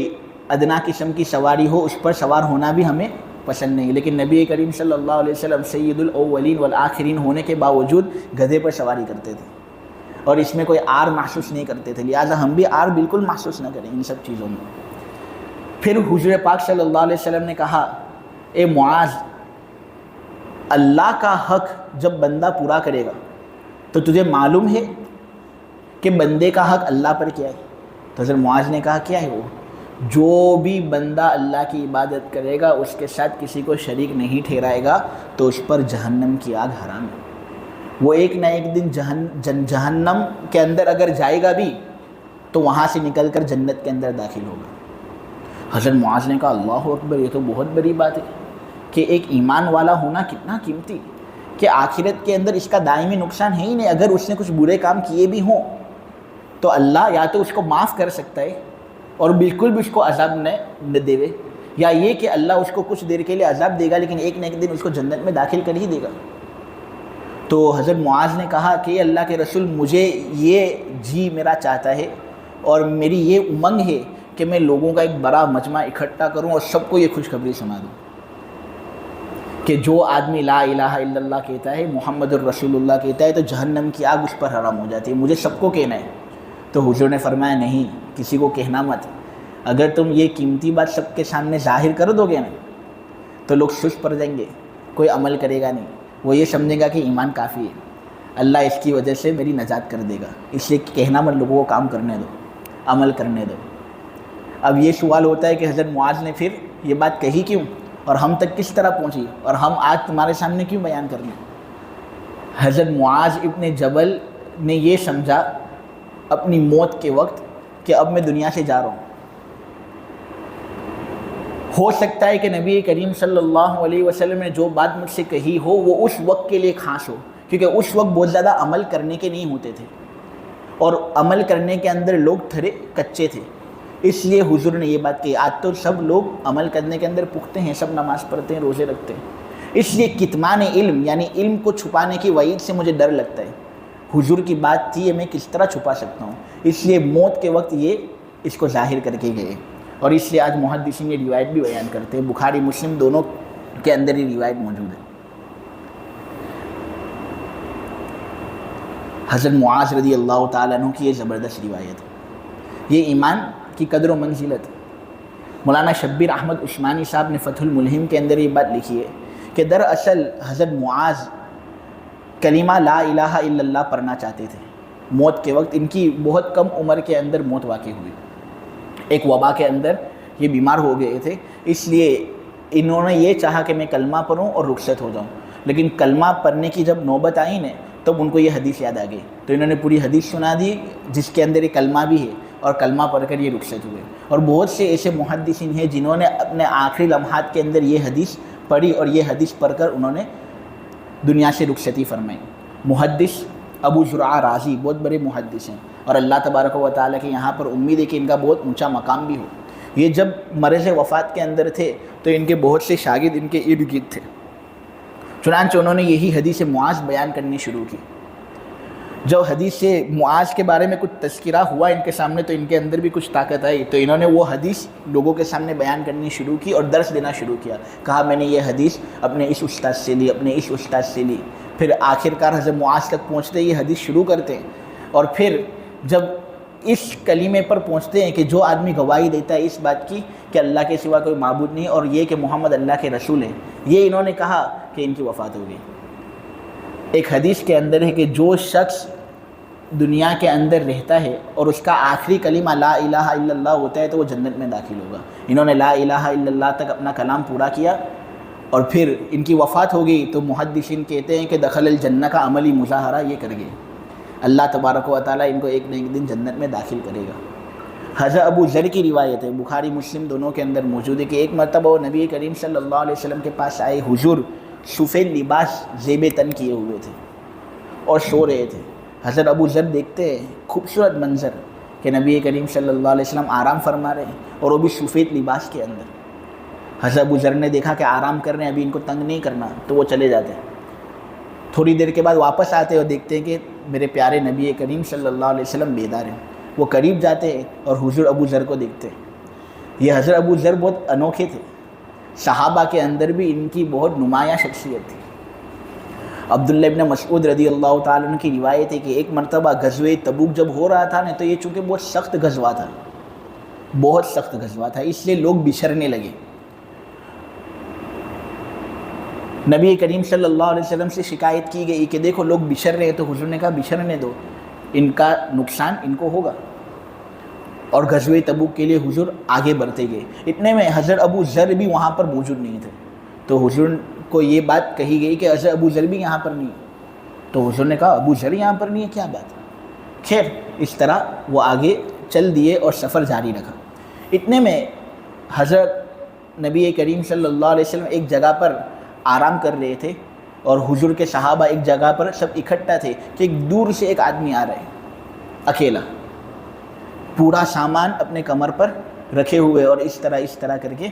ادنا قسم کی سواری ہو اس پر سوار ہونا بھی ہمیں پسند نہیں، لیکن نبی کریم صلی اللہ علیہ وسلم سید الاولین والآخرین ہونے کے باوجود گدھے پر سواری کرتے تھے اور اس میں کوئی آر محسوس نہیں کرتے تھے، لہٰذا ہم بھی آر بالکل محسوس نہ کریں ان سب چیزوں میں۔ پھر حضور پاک صلی اللہ علیہ وسلم نے کہا، اے معاذ، اللہ کا حق جب بندہ پورا کرے گا تو تجھے معلوم ہے کہ بندے کا حق اللہ پر کیا ہے؟ تو حضرت معاذ نے کہا، کیا ہے وہ؟ جو بھی بندہ اللہ کی عبادت کرے گا اس کے ساتھ کسی کو شریک نہیں ٹھہرائے گا تو اس پر جہنم کی آگ حرام ہے، وہ ایک نہ ایک دن جہنم کے اندر اگر جائے گا بھی تو وہاں سے نکل کر جنت کے اندر داخل ہوگا۔ حضرت معاذ نے کہا، اللہ اکبر، یہ تو بہت بڑی بات ہے کہ ایک ایمان والا ہونا کتنا قیمتی، کہ آخرت کے اندر اس کا دائمی نقصان ہے ہی نہیں، اگر اس نے کچھ برے کام کیے بھی ہوں تو اللہ یا تو اس کو معاف کر سکتا ہے اور بالکل بھی اس کو عذاب نہ دے، یا یہ کہ اللہ اس کو کچھ دیر کے لیے عذاب دے گا لیکن ایک نہ ایک دن اس کو جنت میں داخل کر ہی دے گا۔ تو حضرت معاذ نے کہا کہ اللہ کے رسول، مجھے یہ جی میرا چاہتا ہے اور میری یہ امنگ ہے کہ میں لوگوں کا ایک بڑا مجمع اکٹھا کروں اور سب کو یہ خوشخبری سنا دوں کہ جو آدمی لا الہ الا اللہ کہتا ہے، محمد الرسول اللہ کہتا ہے، تو جہنم کی آگ اس پر حرام ہو جاتی ہے، مجھے سب کو کہنا ہے۔ تو حضور نے فرمایا، نہیں، کسی کو کہنا مت، اگر تم یہ قیمتی بات سب کے سامنے ظاہر کر دو گے نا تو لوگ سست پڑ جائیں گے، کوئی عمل کرے گا نہیں، وہ یہ سمجھے گا کہ ایمان کافی ہے، اللہ اس کی وجہ سے میری نجات کر دے گا، اس لیے کہنا مت، لوگوں کو کام کرنے دو، عمل کرنے دو۔ اب یہ سوال ہوتا ہے کہ حضرت معاذ نے پھر یہ بات کہی کیوں اور ہم تک کس طرح پہنچی اور ہم آج تمہارے سامنے کیوں بیان کرنے؟ حضرت معاذ ابن جبل نے یہ سمجھا اپنی موت کے وقت کہ اب میں دنیا سے جا رہا ہوں، ہو سکتا ہے کہ نبی کریم صلی اللہ علیہ وسلم نے جو بات مجھ سے کہی ہو وہ اس وقت کے لیے خاص ہو، کیونکہ اس وقت بہت زیادہ عمل کرنے کے نہیں ہوتے تھے اور عمل کرنے کے اندر لوگ تھوڑے کچے تھے، اس لیے حضور نے یہ بات کہی۔ آج تو سب لوگ عمل کرنے کے اندر پختہ ہیں، سب نماز پڑھتے ہیں، روزے رکھتے ہیں، اس لیے کتمان علم یعنی علم کو چھپانے کی وعید سے مجھے ڈر لگتا ہے۔ حضور کی بات تھی، میں کس طرح چھپا سکتا ہوں، اس لیے موت کے وقت یہ اس کو ظاہر کر کے گئے، اور اس لیے آج محدثین یہ روایت بھی بیان کرتے ہیں، بخاری مسلم دونوں کے اندر یہ روایت موجود ہے۔ حضرت معاذ رضی اللہ تعالیٰ عنہ کی یہ زبردست روایت ہے، یہ ایمان کی قدر و منزلت۔ مولانا شبیر احمد عثمانی صاحب نے فتح الملہم کے اندر یہ بات لکھی ہے کہ دراصل حضرت معاذ کلمہ لا الہ الا اللہ پڑھنا چاہتے تھے، موت کے وقت ان کی بہت کم عمر کے اندر موت واقع ہوئی، ایک وبا کے اندر یہ بیمار ہو گئے تھے، اس لیے انہوں نے یہ چاہا کہ میں کلمہ پڑھوں اور رخصت ہو جاؤں، لیکن کلمہ پڑھنے کی جب نوبت آئی نا تب ان کو یہ حدیث یاد آ گئی، تو انہوں نے پوری حدیث سنا دی جس کے اندر یہ کلمہ بھی ہے، اور کلمہ پڑھ کر یہ رخصت ہوئے۔ اور بہت سے ایسے محدثین ہیں جنہوں نے اپنے آخری لمحات کے اندر یہ حدیث پڑھی اور یہ حدیث پڑھ کر انہوں نے دنیا سے رخصتی فرمائی۔ محدث ابو زرعہ رازی بہت بڑے محدث ہیں، اور اللہ تبارک و تعالیٰ کے یہاں پر امید ہے کہ ان کا بہت اونچا مقام بھی ہو۔ یہ جب مرض وفات کے اندر تھے تو ان کے بہت سے شاگرد ان کے ارد گرد تھے، چنانچہ انہوں نے یہی حدیث معاذ بیان کرنی شروع کی۔ جب حدیث سے معاذ کے بارے میں کچھ تذکرہ ہوا ان کے سامنے تو ان کے اندر بھی کچھ طاقت آئی، تو انہوں نے وہ حدیث لوگوں کے سامنے بیان کرنی شروع کی اور درس دینا شروع کیا۔ کہا میں نے یہ حدیث اپنے اس استاد سے لی، اپنے اس استاد سے لی، پھر آخرکار حضرت معاذ تک پہنچتے یہ حدیث شروع کرتے ہیں، اور پھر جب اس کلمے پر پہنچتے ہیں کہ جو آدمی گواہی دیتا ہے اس بات کی کہ اللہ کے سوا کوئی معبود نہیں اور یہ کہ محمد اللہ کے رسول ہیں، یہ انہوں نے کہا کہ ان کی وفات ہو گئی۔ ایک حدیث کے اندر ہے کہ جو شخص دنیا کے اندر رہتا ہے اور اس کا آخری کلمہ لا الہ الا اللہ ہوتا ہے تو وہ جنت میں داخل ہوگا۔ انہوں نے لا الہ الا اللہ تک اپنا کلام پورا کیا اور پھر ان کی وفات ہو گئی، تو محدثین کہتے ہیں کہ دخل الجنہ کا عملی مظاہرہ یہ کر گئے، اللہ تبارک و تعالیٰ ان کو ایک نہ ایک دن جنت میں داخل کرے گا۔ حضرت ابو ذر کی روایت ہے، بخاری مسلم دونوں کے اندر موجود ہے کہ ایک مرتبہ وہ نبی کریم صلی اللہ علیہ وسلم کے پاس آئے، حضور سفید لباس زیب تن کیے ہوئے تھے اور سو رہے تھے۔ حضرت ابو ذر دیکھتے ہیں خوبصورت منظر کہ نبی کریم صلی اللہ علیہ وسلم آرام فرما رہے ہیں اور وہ بھی سفید لباس کے اندر۔ حضرت ابو ذر نے دیکھا کہ آرام کر رہے ہیں، ابھی ان کو تنگ نہیں کرنا، تو وہ چلے جاتے ہیں۔ تھوڑی دیر کے بعد واپس آتے اور دیکھتے ہیں کہ میرے پیارے نبی کریم صلی اللہ علیہ وسلم بیدار ہیں. وہ قریب جاتے ہیں اور حضور ابو ذر کو دیکھتے ہیں. یہ حضرت ابو ذر بہت انوکھے تھے. صحابہ کے اندر بھی ان کی بہت نمایاں شخصیت تھی. عبداللہ ابن مسعود رضی اللہ تعالیٰ عنہ کی روایت ہے کہ ایک مرتبہ غزوہ تبوک جب ہو رہا تھا نا، تو یہ چونکہ بہت سخت غزوہ تھا، بہت سخت غزوہ تھا، اس لیے لوگ بچھڑنے لگے. نبی کریم صلی اللہ علیہ وسلم سے شکایت کی گئی کہ دیکھو لوگ بچھڑ رہے ہیں، تو حضور نے کہا بچھڑنے دو، ان کا نقصان ان کو ہوگا. اور غزوہ تبوک کے لیے حضور آگے بڑھتے گئے. اتنے میں حضرت ابو ذر بھی وہاں پر موجود نہیں تھے. تو حضور کو یہ بات کہی گئی کہ حضرت ابو ذر بھی یہاں پر نہیں ہے. تو حضور نے کہا ابو ذر یہاں پر نہیں ہے، کیا بات ہے؟ خیر اس طرح وہ آگے چل دیے اور سفر جاری رکھا. اتنے میں حضرت نبی کریم صلی اللہ علیہ وسلم ایک جگہ پر آرام کر رہے تھے اور حضور کے صحابہ ایک جگہ پر سب اکٹھا تھے کہ ایک دور سے ایک آدمی آ رہا ہے اکیلا، پورا سامان اپنے کمر پر رکھے ہوئے اور اس طرح کر کے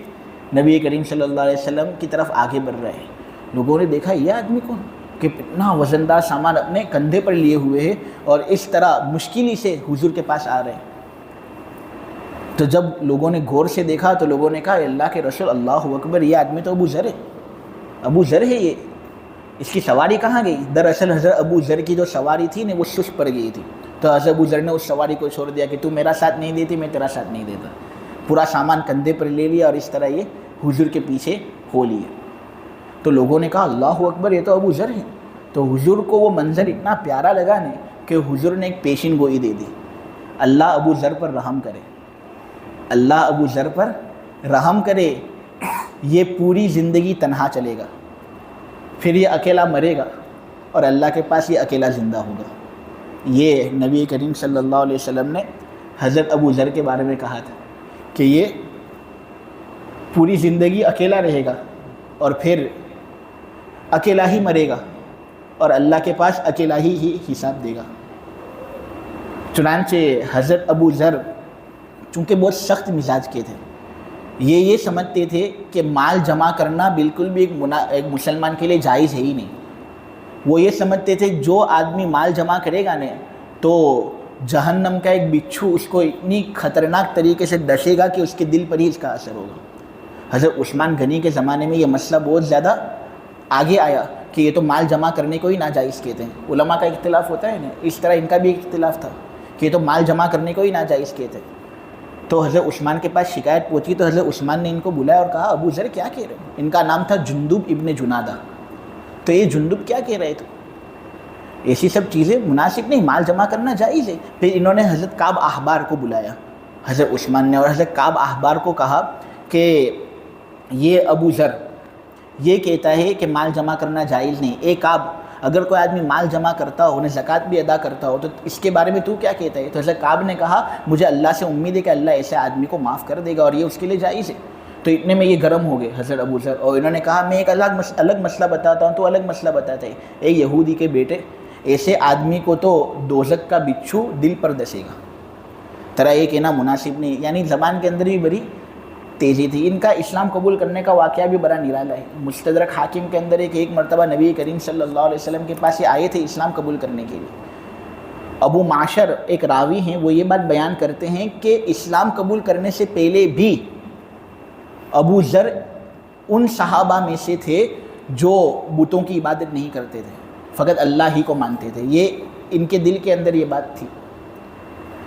نبی کریم صلی اللہ علیہ وسلم کی طرف آگے بڑھ رہے ہیں. لوگوں نے دیکھا یہ آدمی کون کہ اتنا وزندار سامان اپنے کندھے پر لیے ہوئے ہیں اور اس طرح مشکل سے حضور کے پاس آ رہے ہیں. تو جب لوگوں نے غور سے دیکھا تو لوگوں نے کہا اللہ کے رسول اللہ اکبر، یہ آدمی تو ابو ذر ہے، ابو ذر ہے یہ، اس کی سواری کہاں گئی؟ دراصل حضرت ابو ذر کی جو سواری تھی نا وہ سست پڑ گئی تھی. تو حضرت ابو ذر نے اس سواری کو چھوڑ دیا کہ تو میرا ساتھ نہیں دیتی، میں تیرا ساتھ نہیں دیتا. پورا سامان کندھے پر لے لیا اور اس طرح یہ حضور کے پیچھے ہو لیے. تو لوگوں نے کہا اللہ اکبر، یہ تو ابو ذر ہے. تو حضور کو وہ منظر اتنا پیارا لگا نا کہ حضور نے ایک پیشین گوئی دے دی، اللہ ابو ذر پر رحم کرے، اللہ ابو ذر پر رحم کرے، یہ پوری زندگی تنہا چلے گا، پھر یہ اکیلا مرے گا اور اللہ کے پاس یہ اکیلا زندہ ہوگا. یہ نبی کریم صلی اللہ علیہ وسلم نے حضرت ابو ذر کے بارے میں کہا تھا کہ یہ پوری زندگی اکیلا رہے گا اور پھر اکیلا ہی مرے گا اور اللہ کے پاس اکیلا ہی حساب دے گا. چنانچہ حضرت ابو ذر چونکہ بہت سخت مزاج کے تھے، یہ سمجھتے تھے کہ مال جمع کرنا بالکل بھی ایک مسلمان کے لیے جائز ہے ہی نہیں. وہ یہ سمجھتے تھے جو آدمی مال جمع کرے گا نا تو جہنم کا ایک بچھو اس کو اتنی خطرناک طریقے سے ڈسے گا کہ اس کے دل پر ہی اس کا اثر ہوگا. حضرت عثمان غنی کے زمانے میں یہ مسئلہ بہت زیادہ آگے آیا کہ یہ تو مال جمع کرنے کو ہی ناجائز کہتے ہیں. علماء کا اختلاف ہوتا ہے نا، اس طرح ان کا بھی اختلاف تھا کہ یہ تو مال جمع کرنے کو ہی ناجائز کہتے ہیں. تو حضرت عثمان کے پاس شکایت پہنچی تو حضرت عثمان نے ان کو بلایا اور کہا ابو ذر کیا کہہ رہے ہیں؟ ان کا نام تھا جندب ابن جنادہ. تو یہ جندب کیا کہہ رہے تھے؟ ایسی سب چیزیں مناسب نہیں، مال جمع کرنا جائز ہے. پھر انہوں نے حضرت کعب احبار کو بلایا حضرت عثمان نے، اور حضرت کعب احبار کو کہا کہ یہ ابو ذر یہ کہتا ہے کہ مال جمع کرنا جائز نہیں. ایک کعب، اگر کوئی آدمی مال جمع کرتا ہو، انہیں زکوٰۃ بھی ادا کرتا ہو، تو اس کے بارے میں تو کیا کہتا ہے؟ تو حضرت کعب نے کہا مجھے اللہ سے امید ہے کہ اللہ ایسے آدمی کو معاف کر دے گا اور یہ اس کے لیے جائز ہے. تو اتنے میں یہ گرم ہو گئے حضرت ابو ذر، اور انہوں نے کہا میں ایک الگ مسئلہ بتاتا ہوں، تو الگ مسئلہ بتاتے ہیں. اے یہودی کے بیٹے، ایسے آدمی کو تو دوزخ کا بچھو دل پر دسے گا، ترا یہ کہنا مناسب نہیں. یعنی زبان کے اندر بھی بڑی تیزی تھی. ان کا اسلام قبول کرنے کا واقعہ بھی بڑا نرالا ہے. مستدرک حاکم کے اندر ایک مرتبہ نبی کریم صلی اللہ علیہ وسلم کے پاس یہ آئے تھے اسلام قبول کرنے کے لیے. ابو معشر ایک راوی ہیں، وہ یہ بات بیان کرتے ہیں کہ اسلام قبول کرنے سے پہلے بھی ابو ذر ان صحابہ میں سے تھے جو بتوں کی عبادت نہیں کرتے تھے، فقط اللہ ہی کو مانتے تھے. یہ ان کے دل کے اندر یہ بات تھی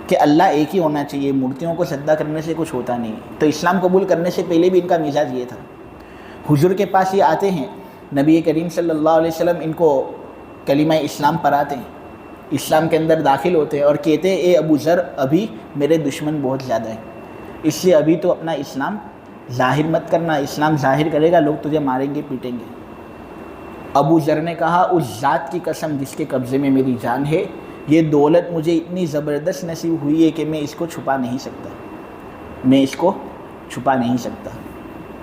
کہ اللہ ایک ہی ہونا چاہیے، مورتیوں کو سجدہ کرنے سے کچھ ہوتا نہیں. تو اسلام قبول کرنے سے پہلے بھی ان کا مزاج یہ تھا. حضور کے پاس یہ آتے ہیں، نبی کریم صلی اللہ علیہ وسلم ان کو کلمہ اسلام پڑھاتے ہیں، اسلام کے اندر داخل ہوتے ہیں اور کہتے ہیں اے ابو ذر ابھی میرے دشمن بہت زیادہ ہیں، اس لیے ابھی تو اپنا اسلام ظاہر مت کرنا، اسلام ظاہر کرے گا لوگ تجھے ماریں گے پیٹیں گے. ابو ذر نے کہا اس ذات کی قسم جس کے قبضے میں میری جان ہے، یہ دولت مجھے اتنی زبردست نصیب ہوئی ہے کہ میں اس کو چھپا نہیں سکتا، میں اس کو چھپا نہیں سکتا.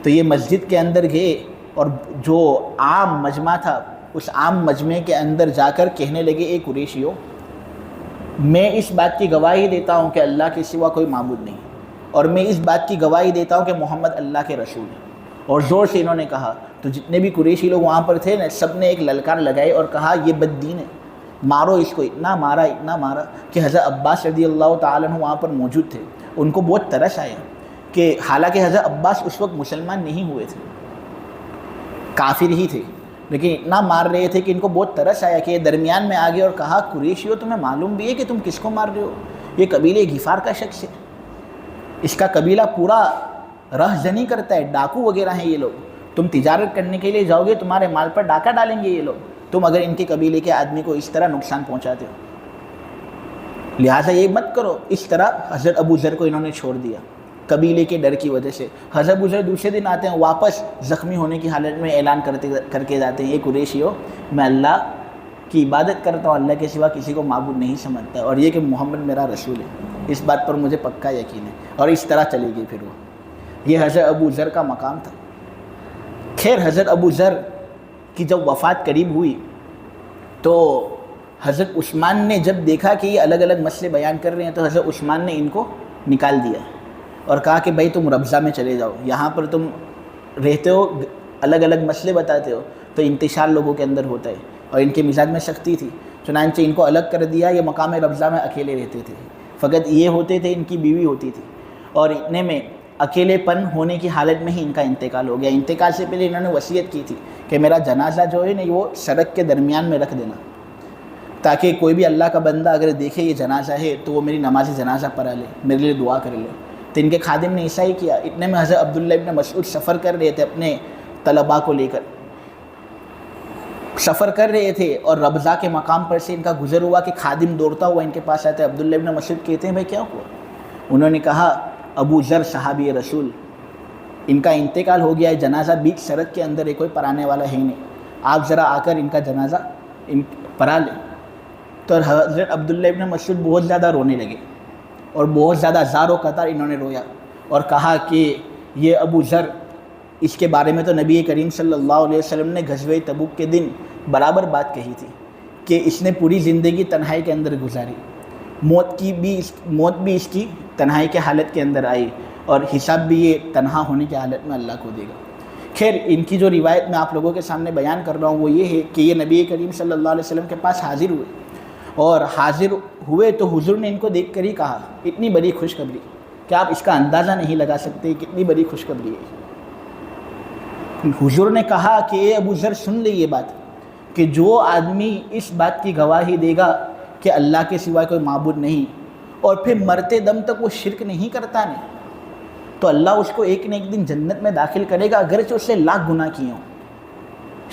تو یہ مسجد کے اندر گئے اور جو عام مجمع تھا اس عام مجمع کے اندر جا کر کہنے لگے اے قریشیو، میں اس بات کی گواہی دیتا ہوں کہ اللہ کے سوا کوئی معبود نہیں، اور میں اس بات کی گواہی دیتا ہوں کہ محمد اللہ کے رسول ہیں، اور زور سے انہوں نے کہا. تو جتنے بھی قریشی لوگ وہاں پر تھے نا, سب نے ایک للکار لگائی اور کہا یہ بد دین ہے, مارو اس کو. اتنا مارا کہ حضرت عباس رضی اللہ تعالیٰ عنہ وہاں پر موجود تھے. ان کو بہت ترس آیا کہ حالانکہ حضرت عباس اس وقت مسلمان نہیں ہوئے تھے, کافر ہی تھے, لیکن اتنا مار رہے تھے کہ ان کو بہت ترس آیا کہ یہ درمیان میں آگے اور کہا قریشیو تمہیں معلوم بھی ہے کہ تم کس کو مار رہے ہو؟ یہ قبیلے غفار کا شخص ہے, اس کا قبیلہ پورا رہ زنی کرتا ہے, ڈاکو وغیرہ ہیں یہ لوگ. تم تجارت کرنے کے لیے جاؤ گے, تمہارے مال پر ڈاکہ ڈالیں گے یہ لوگ, تم اگر ان کے قبیلے کے آدمی کو اس طرح نقصان پہنچاتے ہو, لہٰذا یہ مت کرو. اس طرح حضرت ابو ذر کو انہوں نے چھوڑ دیا قبیلے کے ڈر کی وجہ سے. حضرت ابو ذر دوسرے دن آتے ہیں, واپس زخمی ہونے کی حالت میں اعلان کر کے جاتے ہیں, یہ قریشی ہو, میں اللہ کی عبادت کرتا ہوں, اللہ کے سوا کسی کو معبود نہیں سمجھتا, اور یہ کہ محمد میرا رسول ہے, اس بات پر مجھے پکا یقین ہے. اور اس طرح چلی گئی پھر وہ. یہ حضرت ابو ذر کا مقام تھا. خیر, حضرت ابو ذر کی جب وفات قریب ہوئی تو حضرت عثمان نے جب دیکھا کہ یہ الگ الگ مسئلے بیان کر رہے ہیں, تو حضرت عثمان نے ان کو نکال دیا اور کہا کہ بھائی تم ربضہ میں چلے جاؤ, یہاں پر تم رہتے ہو, الگ الگ مسئلے بتاتے ہو, تو انتشار لوگوں کے اندر ہوتا ہے, اور ان کے مزاج میں سختی تھی. چنانچہ ان کو الگ کر دیا. یہ مقام ربضہ میں اکیلے رہتے تھے, فقط یہ ہوتے تھے, ان کی بیوی ہوتی تھی, اور اتنے میں اکیلے پن ہونے کی حالت میں ہی ان کا انتقال ہو گیا. انتقال سے پہلے انہوں نے وصیت کی تھی کہ میرا جنازہ جو ہے نا وہ سڑک کے درمیان میں رکھ دینا, تاکہ کوئی بھی اللہ کا بندہ اگر دیکھے یہ جنازہ ہے تو وہ میری نماز جنازہ پڑھا لے, میرے لیے دعا کر لے. تو ان کے خادم نے ایسا ہی کیا. اتنے میں حضرت عبداللہ ابن مسعود سفر کر رہے تھے, اپنے طلباء کو لے کر سفر کر رہے تھے, اور ربضہ کے مقام پر سے ان کا گزر ہوا کہ خادم دوڑتا ہوا ان کے پاس آتا ہے. عبداللہ ابن مسعود کہتے ہیں بھائی کیا ہوا؟ انہوں نے کہا ابو ذر صحابی رسول, ان کا انتقال ہو گیا ہے, جنازہ بیچ سڑک کے اندر ہے, کوئی پرانے والا ہے نہیں, آپ ذرا آ کر ان کا جنازہ پڑھا لیں. تو حضرت عبداللہ ابن مسعود بہت زیادہ رونے لگے, اور بہت زیادہ زار و قطار انہوں نے رویا, اور کہا کہ یہ ابو ذر, اس کے بارے میں تو نبی کریم صلی اللہ علیہ وسلم نے غزوہ تبوک کے دن برابر بات کہی تھی کہ اس نے پوری زندگی تنہائی کے اندر گزاری, موت بھی اس کی تنہائی کے حالت کے اندر آئی, اور حساب بھی یہ تنہا ہونے کی حالت میں اللہ کو دے گا. خیر, ان کی جو روایت میں آپ لوگوں کے سامنے بیان کر رہا ہوں وہ یہ ہے کہ یہ نبی کریم صلی اللہ علیہ وسلم کے پاس حاضر ہوئے, اور حاضر ہوئے تو حضور نے ان کو دیکھ کر ہی کہا, اتنی بڑی خوشخبری کہ آپ اس کا اندازہ نہیں لگا سکتے کتنی بڑی خوشخبری ہے. حضور نے کہا کہ اے ابو ذر سن لے یہ بات, کہ جو آدمی اس بات کی گواہی دے گا کہ اللہ کے سوا کوئی معبود نہیں, اور پھر مرتے دم تک وہ شرک نہیں کرتا نہیں, تو اللہ اس کو ایک نہ ایک دن جنت میں داخل کرے گا, اگرچہ اس سے لاکھ گناہ کیے ہوں.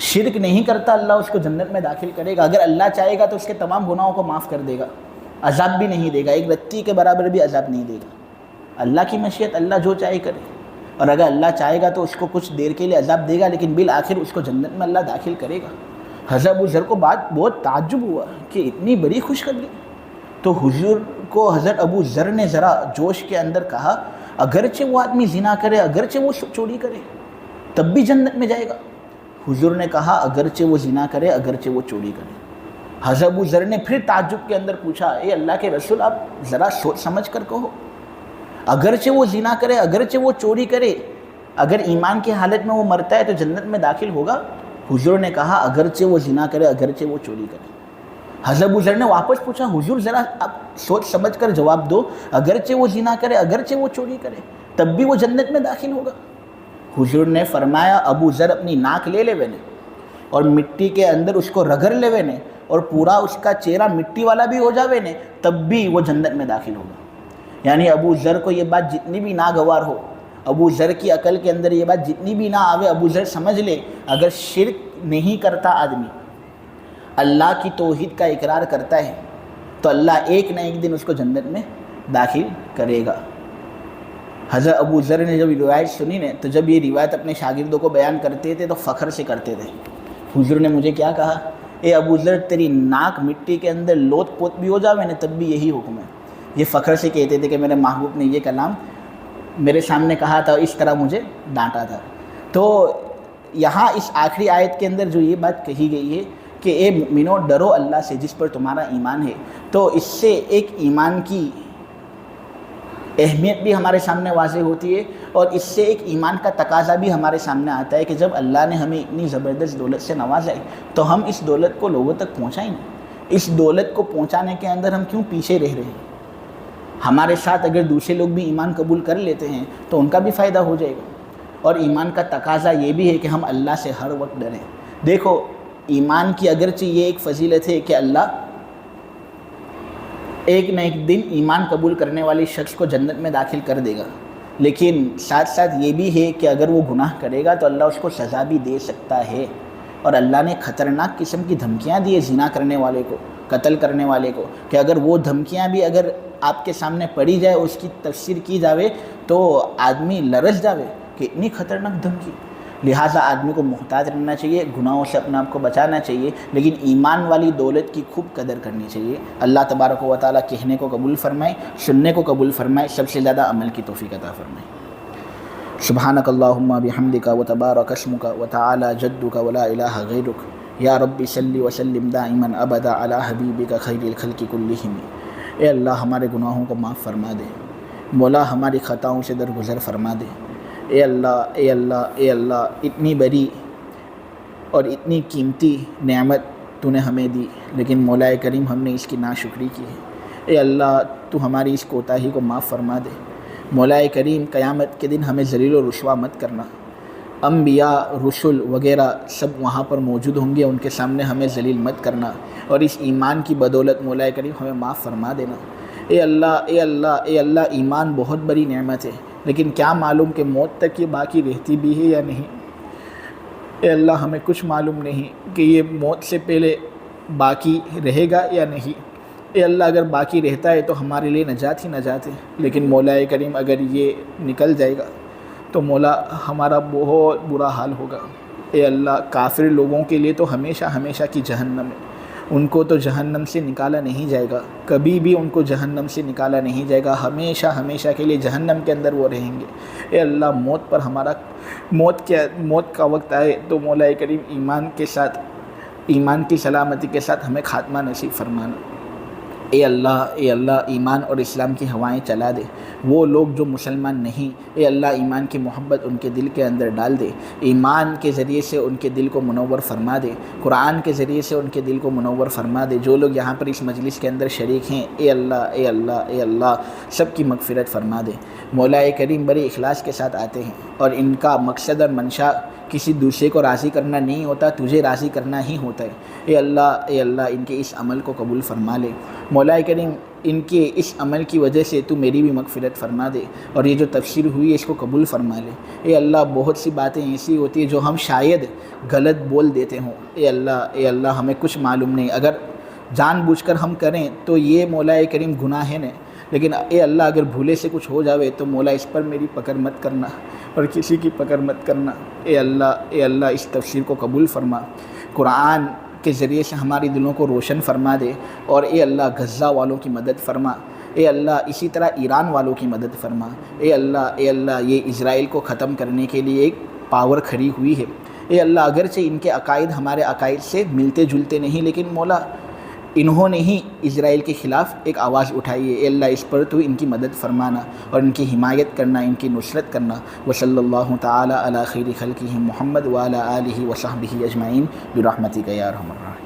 شرک نہیں کرتا, اللہ اس کو جنت میں داخل کرے گا. اگر اللہ چاہے گا تو اس کے تمام گناہوں کو معاف کر دے گا, عذاب بھی نہیں دے گا, ایک رتی کے برابر بھی عذاب نہیں دے گا. اللہ کی مشیت, اللہ جو چاہے کرے, اور اگر اللہ چاہے گا تو اس کو کچھ دیر کے لیے عذاب دے گا, لیکن بالآخر اس کو جنت میں اللہ داخل کرے گا. حضرت ابو ذر کو بات بہت تعجب ہوا کہ اتنی بڑی خوشخبری. تو حضور کو حضرت ابو ذر نے ذرا جوش کے اندر کہا, اگرچہ وہ آدمی زنا کرے, اگرچہ وہ چوری کرے, تب بھی جنت میں جائے گا. حضور نے کہا اگرچہ وہ زنا کرے, اگرچہ وہ چوری کرے. حضرت ابو ذر نے پھر تعجب کے اندر پوچھا, اے اللہ کے رسول آپ ذرا سوچ سمجھ کر کہو, اگرچہ وہ زنا کرے, اگرچہ وہ چوری کرے, اگر ایمان کی حالت میں وہ مرتا ہے تو جنت میں داخل ہوگا؟ حضور نے کہا اگرچہ وہ زنا کرے, اگرچہ وہ چوری کرے. حضرت ابو ذر نے واپس پوچھا, حضور ذرا آپ سوچ سمجھ کر جواب دو, اگرچہ وہ زنا کرے, اگرچہ وہ چوری کرے, تب بھی وہ جنت میں داخل ہوگا؟ حضور نے فرمایا, ابو ذر اپنی ناک لے لے وینے اور مٹی کے اندر اس کو رگڑ لے وینے, اور پورا اس کا چہرہ مٹی والا بھی ہو جاوے نے, تب بھی وہ جنت میں داخل ہوگا. یعنی ابو ذر کو یہ بات جتنی بھی ناگوار ہو, ابو ذر کی عقل کے اندر یہ بات جتنی بھی نہ آوے, ابو ذر سمجھ لے اگر شرک نہیں کرتا آدمی, اللہ کی توحید کا اقرار کرتا ہے, تو اللہ ایک نہ ایک دن اس کو جنت میں داخل کرے گا. حضرت ابو ذر نے جب روایت سنی نے, تو جب یہ روایت اپنے شاگردوں کو بیان کرتے تھے تو فخر سے کرتے تھے. حضور نے مجھے کیا کہا, اے ابو ذر تیری ناک مٹی کے اندر لوت پوت بھی ہو جاوے نا, تب بھی یہی حکم ہے. یہ فخر سے کہتے تھے کہ میرے محبوب نے یہ کلام میرے سامنے کہا تھا, اس طرح مجھے ڈانٹا تھا. تو یہاں اس آخری آیت کے اندر جو یہ بات کہی گئی ہے کہ اے مومنو ڈرو اللہ سے جس پر تمہارا ایمان ہے, تو اس سے ایک ایمان کی اہمیت بھی ہمارے سامنے واضح ہوتی ہے، اور اس سے ایک ایمان کا تقاضا بھی ہمارے سامنے آتا ہے کہ جب اللہ نے ہمیں اتنی زبردست دولت سے نوازا ہے تو ہم اس دولت کو لوگوں تک پہنچائیں گے۔ اس دولت کو پہنچانے کے اندر ہم کیوں پیچھے رہ رہے ہیں؟ ہمارے ساتھ اگر دوسرے لوگ بھی ایمان قبول کر لیتے ہیں تو ان کا بھی فائدہ ہو جائے گا۔ اور ایمان کا تقاضا یہ بھی ہے کہ ہم اللہ سے ہر وقت ڈریں۔ دیکھو، ایمان کی اگرچہ یہ ایک فضیلت ہے کہ اللہ ایک نہ ایک دن ایمان قبول کرنے والے شخص کو جنت میں داخل کر دے گا، لیکن ساتھ ساتھ یہ بھی ہے کہ اگر وہ گناہ کرے گا تو اللہ اس کو سزا بھی دے سکتا ہے۔ اور اللہ نے خطرناک قسم کی دھمکیاں دی ہے زنا کرنے والے کو، قتل کرنے والے کو، کہ اگر وہ دھمکیاں بھی اگر آپ کے سامنے پڑھی جائے، اس کی تفسیر کی جاوے تو آدمی لرز جاوے کہ اتنی خطرناک دھمکی۔ لہٰذا آدمی کو محتاط رہنا چاہیے، گناہوں سے اپنے آپ کو بچانا چاہیے، لیکن ایمان والی دولت کی خوب قدر کرنی چاہیے۔ اللہ تبارک و تعالیٰ کہنے کو قبول فرمائے، سننے کو قبول فرمائے، سب سے زیادہ عمل کی توفیق عطا فرمائے۔ سبحانک اللہم بحمدک وتبارک اسمک وتعالی جدک ولا الہ غیرک، یا رب صلی وسلم دائما ابدا علی حبیبک خیر الخلق کلہم۔ اے اللہ ہمارے گناہوں کو معاف فرما دے، مولا ہماری خطاؤں سے درگزر فرما دے۔ اے اللہ اے اللہ اے اللہ، اتنی بڑی اور اتنی قیمتی نعمت تو نے ہمیں دی، لیکن مولا کریم ہم نے اس کی ناشکری کی ہے۔ اے اللہ تو ہماری اس کوتاہی کو معاف فرما دے۔ مولا کریم قیامت کے دن ہمیں ذلیل و رسوا مت کرنا۔ انبیاء، رسل وغیرہ سب وہاں پر موجود ہوں گے، ان کے سامنے ہمیں ذلیل مت کرنا، اور اس ایمان کی بدولت مولا کریم ہمیں معاف فرما دینا۔ اے اللہ اے اللہ اے اللہ، ایمان بہت بڑی نعمت ہے، لیکن کیا معلوم کہ موت تک یہ باقی رہتی بھی ہے یا نہیں۔ اے اللہ ہمیں کچھ معلوم نہیں کہ یہ موت سے پہلے باقی رہے گا یا نہیں۔ اے اللہ اگر باقی رہتا ہے تو ہمارے لیے نجات ہی نجات ہے، لیکن مولا کریم اگر یہ نکل جائے گا تو مولا ہمارا بہت برا حال ہوگا۔ اے اللہ کافر لوگوں کے لیے تو ہمیشہ ہمیشہ کی جہنم ہے، ان کو تو جہنم سے نکالا نہیں جائے گا، کبھی بھی ان کو جہنم سے نکالا نہیں جائے گا، ہمیشہ ہمیشہ کے لیے جہنم کے اندر وہ رہیں گے۔ اے اللہ موت کا وقت آئے تو مولا کریم ایمان کی سلامتی کے ساتھ ہمیں خاتمہ نصیب فرمانا۔ اے اللہ ایمان اور اسلام کی ہوائیں چلا دے، وہ لوگ جو مسلمان نہیں، اے اللہ ایمان کی محبت ان کے دل کے اندر ڈال دے، ایمان کے ذریعے سے ان کے دل کو منور فرما دے، قرآن کے ذریعے سے ان کے دل کو منور فرما دے۔ جو لوگ یہاں پر اس مجلس کے اندر شریک ہیں، اے اللہ سب کی مغفرت فرما دے۔ مولا کریم بڑے اخلاص کے ساتھ آتے ہیں، اور ان کا مقصد اور منشا کسی دوسرے کو راضی کرنا نہیں ہوتا، تجھے راضی کرنا ہی ہوتا ہے۔ اے اللہ ان کے اس عمل کو قبول فرما لے۔ مولا کریم ان کے اس عمل کی وجہ سے تو میری بھی مغفرت فرما دے، اور یہ جو تفسیر ہوئی ہے اس کو قبول فرما لے۔ اے اللہ بہت سی باتیں ایسی ہوتی ہیں جو ہم شاید غلط بول دیتے ہوں، اے اللہ ہمیں کچھ معلوم نہیں، اگر جان بوجھ کر ہم کریں تو یہ مولا کریم گناہ ہے نہیں، لیکن اے اللہ اگر بھولے سے کچھ ہو جاوے تو مولا اس پر میری پکڑ مت کرنا اور کسی کی پکڑ مت کرنا۔ اے اللہ اس تفسیر کو قبول فرما، قرآن کے ذریعے سے ہماری دلوں کو روشن فرما دے، اور اے اللہ غزہ والوں کی مدد فرما، اے اللہ اسی طرح ایران والوں کی مدد فرما۔ اے اللہ یہ اسرائیل کو ختم کرنے کے لیے ایک پاور کھڑی ہوئی ہے۔ اے اللہ اگرچہ ان کے عقائد ہمارے عقائد سے ملتے جلتے نہیں، لیکن مولا انہوں نے ہی اسرائیل کے خلاف ایک آواز اٹھائی ہے۔ اے اللہ اس پر تو ان کی مدد فرمانا اور ان کی حمایت کرنا، ان کی نصرت کرنا۔ وصلی اللہ تعالی علی خیر خلقہ محمد وعلی آلہ وصحبہ اجمعین برحمتک یا ارحم الراحمین۔